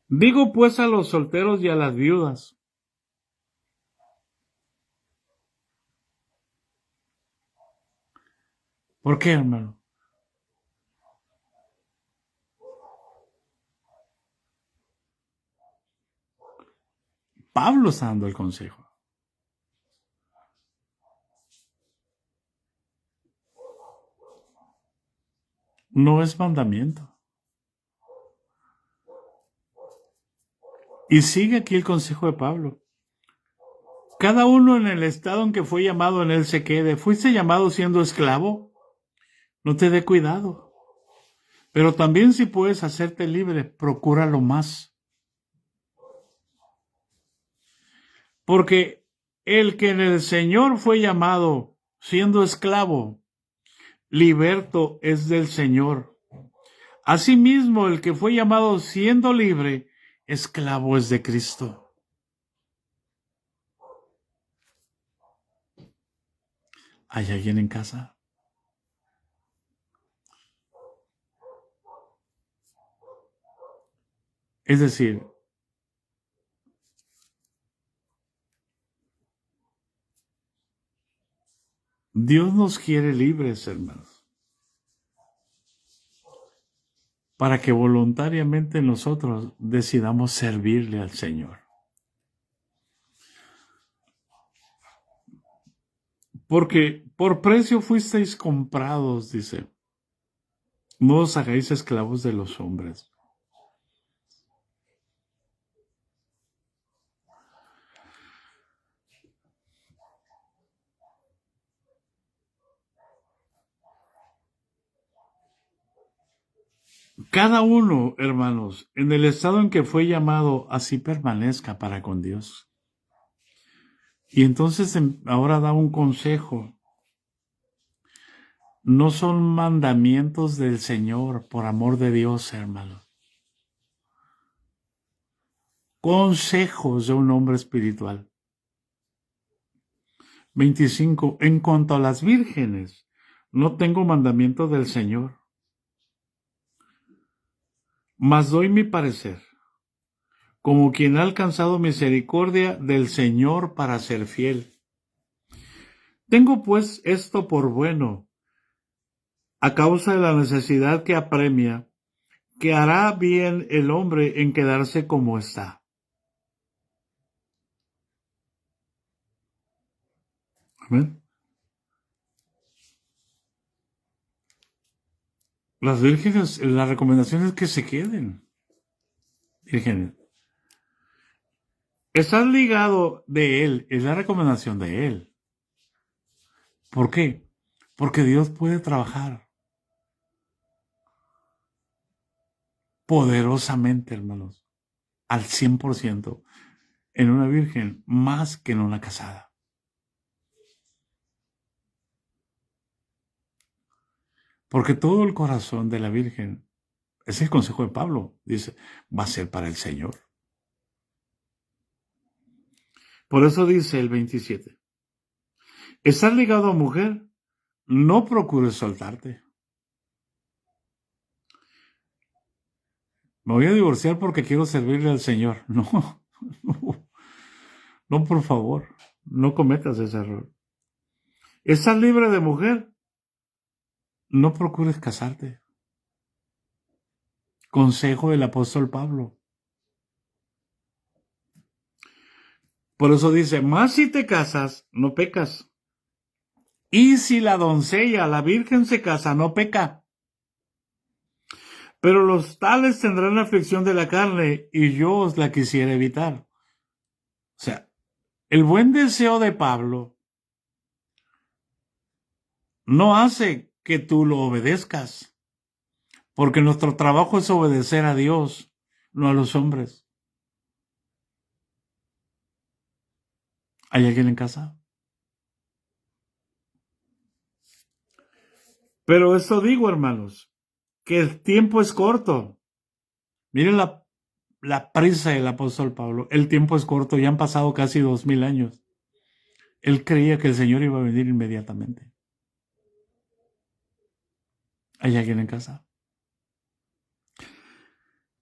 Digo pues a los solteros y a las viudas. ¿Por qué, hermano? Pablo está dando el consejo. No es mandamiento. Y sigue aquí el consejo de Pablo. Cada uno en el estado en que fue llamado, en él se quede. ¿Fuiste llamado siendo esclavo? No te dé cuidado. Pero también si puedes hacerte libre, procúralo más. Porque el que en el Señor fue llamado siendo esclavo, liberto es del Señor. Asimismo, el que fue llamado siendo libre, esclavo es de Cristo. ¿Hay alguien en casa? Es decir, Dios nos quiere libres, hermanos, para que voluntariamente nosotros decidamos servirle al Señor. Porque por precio fuisteis comprados, dice. No os hagáis esclavos de los hombres. Cada uno, hermanos, en el estado en que fue llamado, así permanezca para con Dios. Y entonces ahora da un consejo. No son mandamientos del Señor, por amor de Dios, hermano. Consejos de un hombre espiritual. 25. En cuanto a las vírgenes, no tengo mandamiento del Señor, mas doy mi parecer, como quien ha alcanzado misericordia del Señor para ser fiel. Tengo pues esto por bueno, a causa de la necesidad que apremia, que hará bien el hombre en quedarse como está. Amén. Las vírgenes, la recomendación es que se queden vírgenes. Estar ligado de Él es la recomendación de Él. ¿Por qué? Porque Dios puede trabajar. poderosamente, hermanos, al 100% en una virgen más que en una casada. Porque todo el corazón de la virgen, ese es el consejo de Pablo, dice, va a ser para el Señor. Por eso dice el 27, ¿estás ligado a mujer? No procures soltarte. Me voy a divorciar porque quiero servirle al Señor. No, no, no, por favor, no cometas ese error. ¿Estás libre de mujer? No procures casarte. Consejo del apóstol Pablo. Por eso dice, más si te casas, no pecas. Y si la doncella, la virgen se casa, no peca. Pero los tales tendrán la aflicción de la carne y yo os la quisiera evitar. O sea, el buen deseo de Pablo no hace que tú lo obedezcas, porque nuestro trabajo es obedecer a Dios, no a los hombres. ¿Hay alguien en casa? Pero esto digo, hermanos, que el tiempo es corto. Miren la prisa del apóstol Pablo. El tiempo es corto, ya han pasado casi 2000 años. Él creía que el Señor iba a venir inmediatamente. ¿Hay alguien en casa?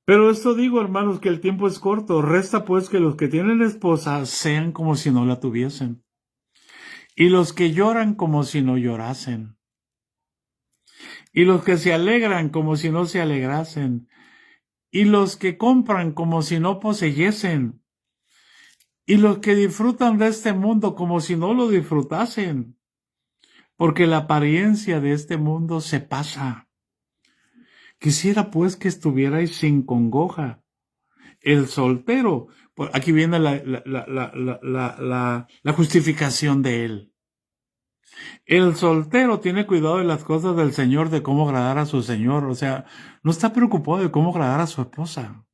Pero esto digo, hermanos, que el tiempo es corto. Resta pues que los que tienen esposa sean como si no la tuviesen. Y los que lloran como si no llorasen. Y los que se alegran como si no se alegrasen. Y los que compran como si no poseyesen. Y los que disfrutan de este mundo como si no lo disfrutasen. Porque la apariencia de este mundo se pasa. Quisiera pues que estuvierais sin congoja. El soltero, aquí viene la justificación de él. El soltero tiene cuidado de las cosas del Señor, de cómo agradar a su Señor. O sea, no está preocupado de cómo agradar a su esposa.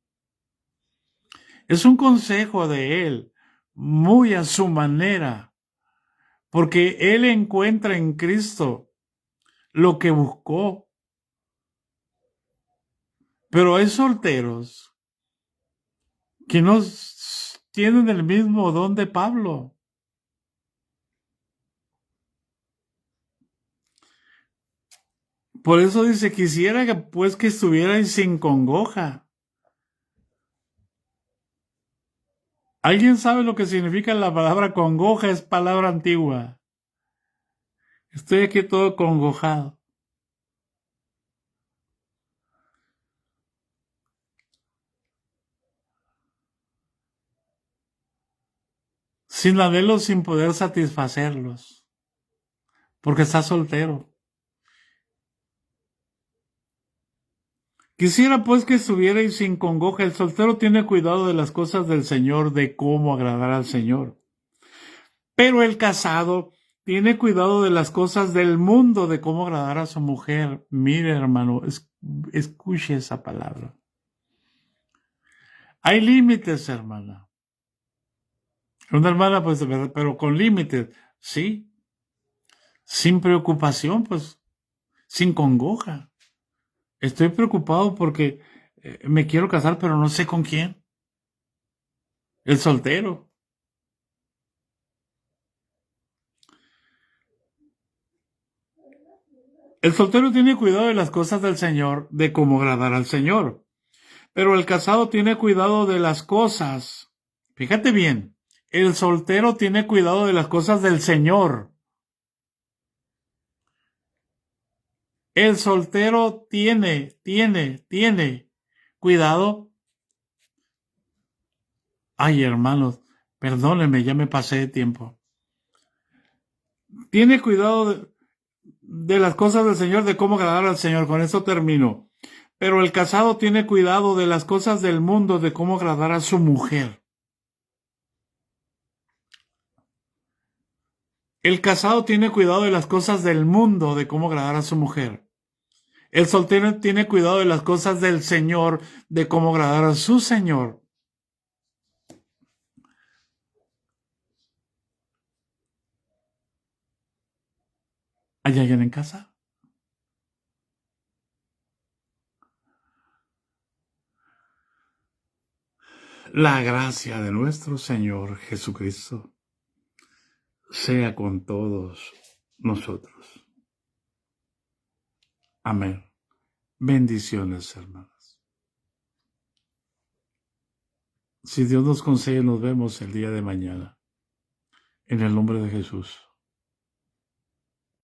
Es un consejo de él, muy a su manera, porque él encuentra en Cristo lo que buscó. Pero hay solteros que no tienen el mismo don de Pablo. Por eso dice, quisiera que pues que estuvierais sin congoja. ¿Alguien sabe lo que significa la palabra congoja? Es palabra antigua. Estoy aquí todo congojado. Sin anhelos, sin poder satisfacerlos. Porque está soltero. Quisiera pues que estuvierais sin congoja. El soltero tiene cuidado de las cosas del Señor, de cómo agradar al Señor. Pero el casado tiene cuidado de las cosas del mundo, de cómo agradar a su mujer. Mire, hermano, escuche esa palabra. Hay límites, hermana. Una hermana, pues, pero con límites, sí. Sin preocupación, pues, sin congoja. Estoy preocupado porque me quiero casar, pero no sé con quién. El soltero. El soltero tiene cuidado de las cosas del Señor, de cómo agradar al Señor. Pero el casado tiene cuidado de las cosas. Fíjate bien, el soltero tiene cuidado de las cosas del Señor. El soltero tiene cuidado. Ay, hermanos, perdónenme, ya me pasé de tiempo. Tiene cuidado de las cosas del Señor, de cómo agradar al Señor. Con eso termino. Pero el casado tiene cuidado de las cosas del mundo, de cómo agradar a su mujer. El casado tiene cuidado de las cosas del mundo, de cómo agradar a su mujer. El soltero tiene cuidado de las cosas del Señor, de cómo agradar a su Señor. ¿Hay alguien en casa? La gracia de nuestro Señor Jesucristo sea con todos nosotros. Amén. Bendiciones, hermanas. Si Dios nos concede, nos vemos el día de mañana. En el nombre de Jesús.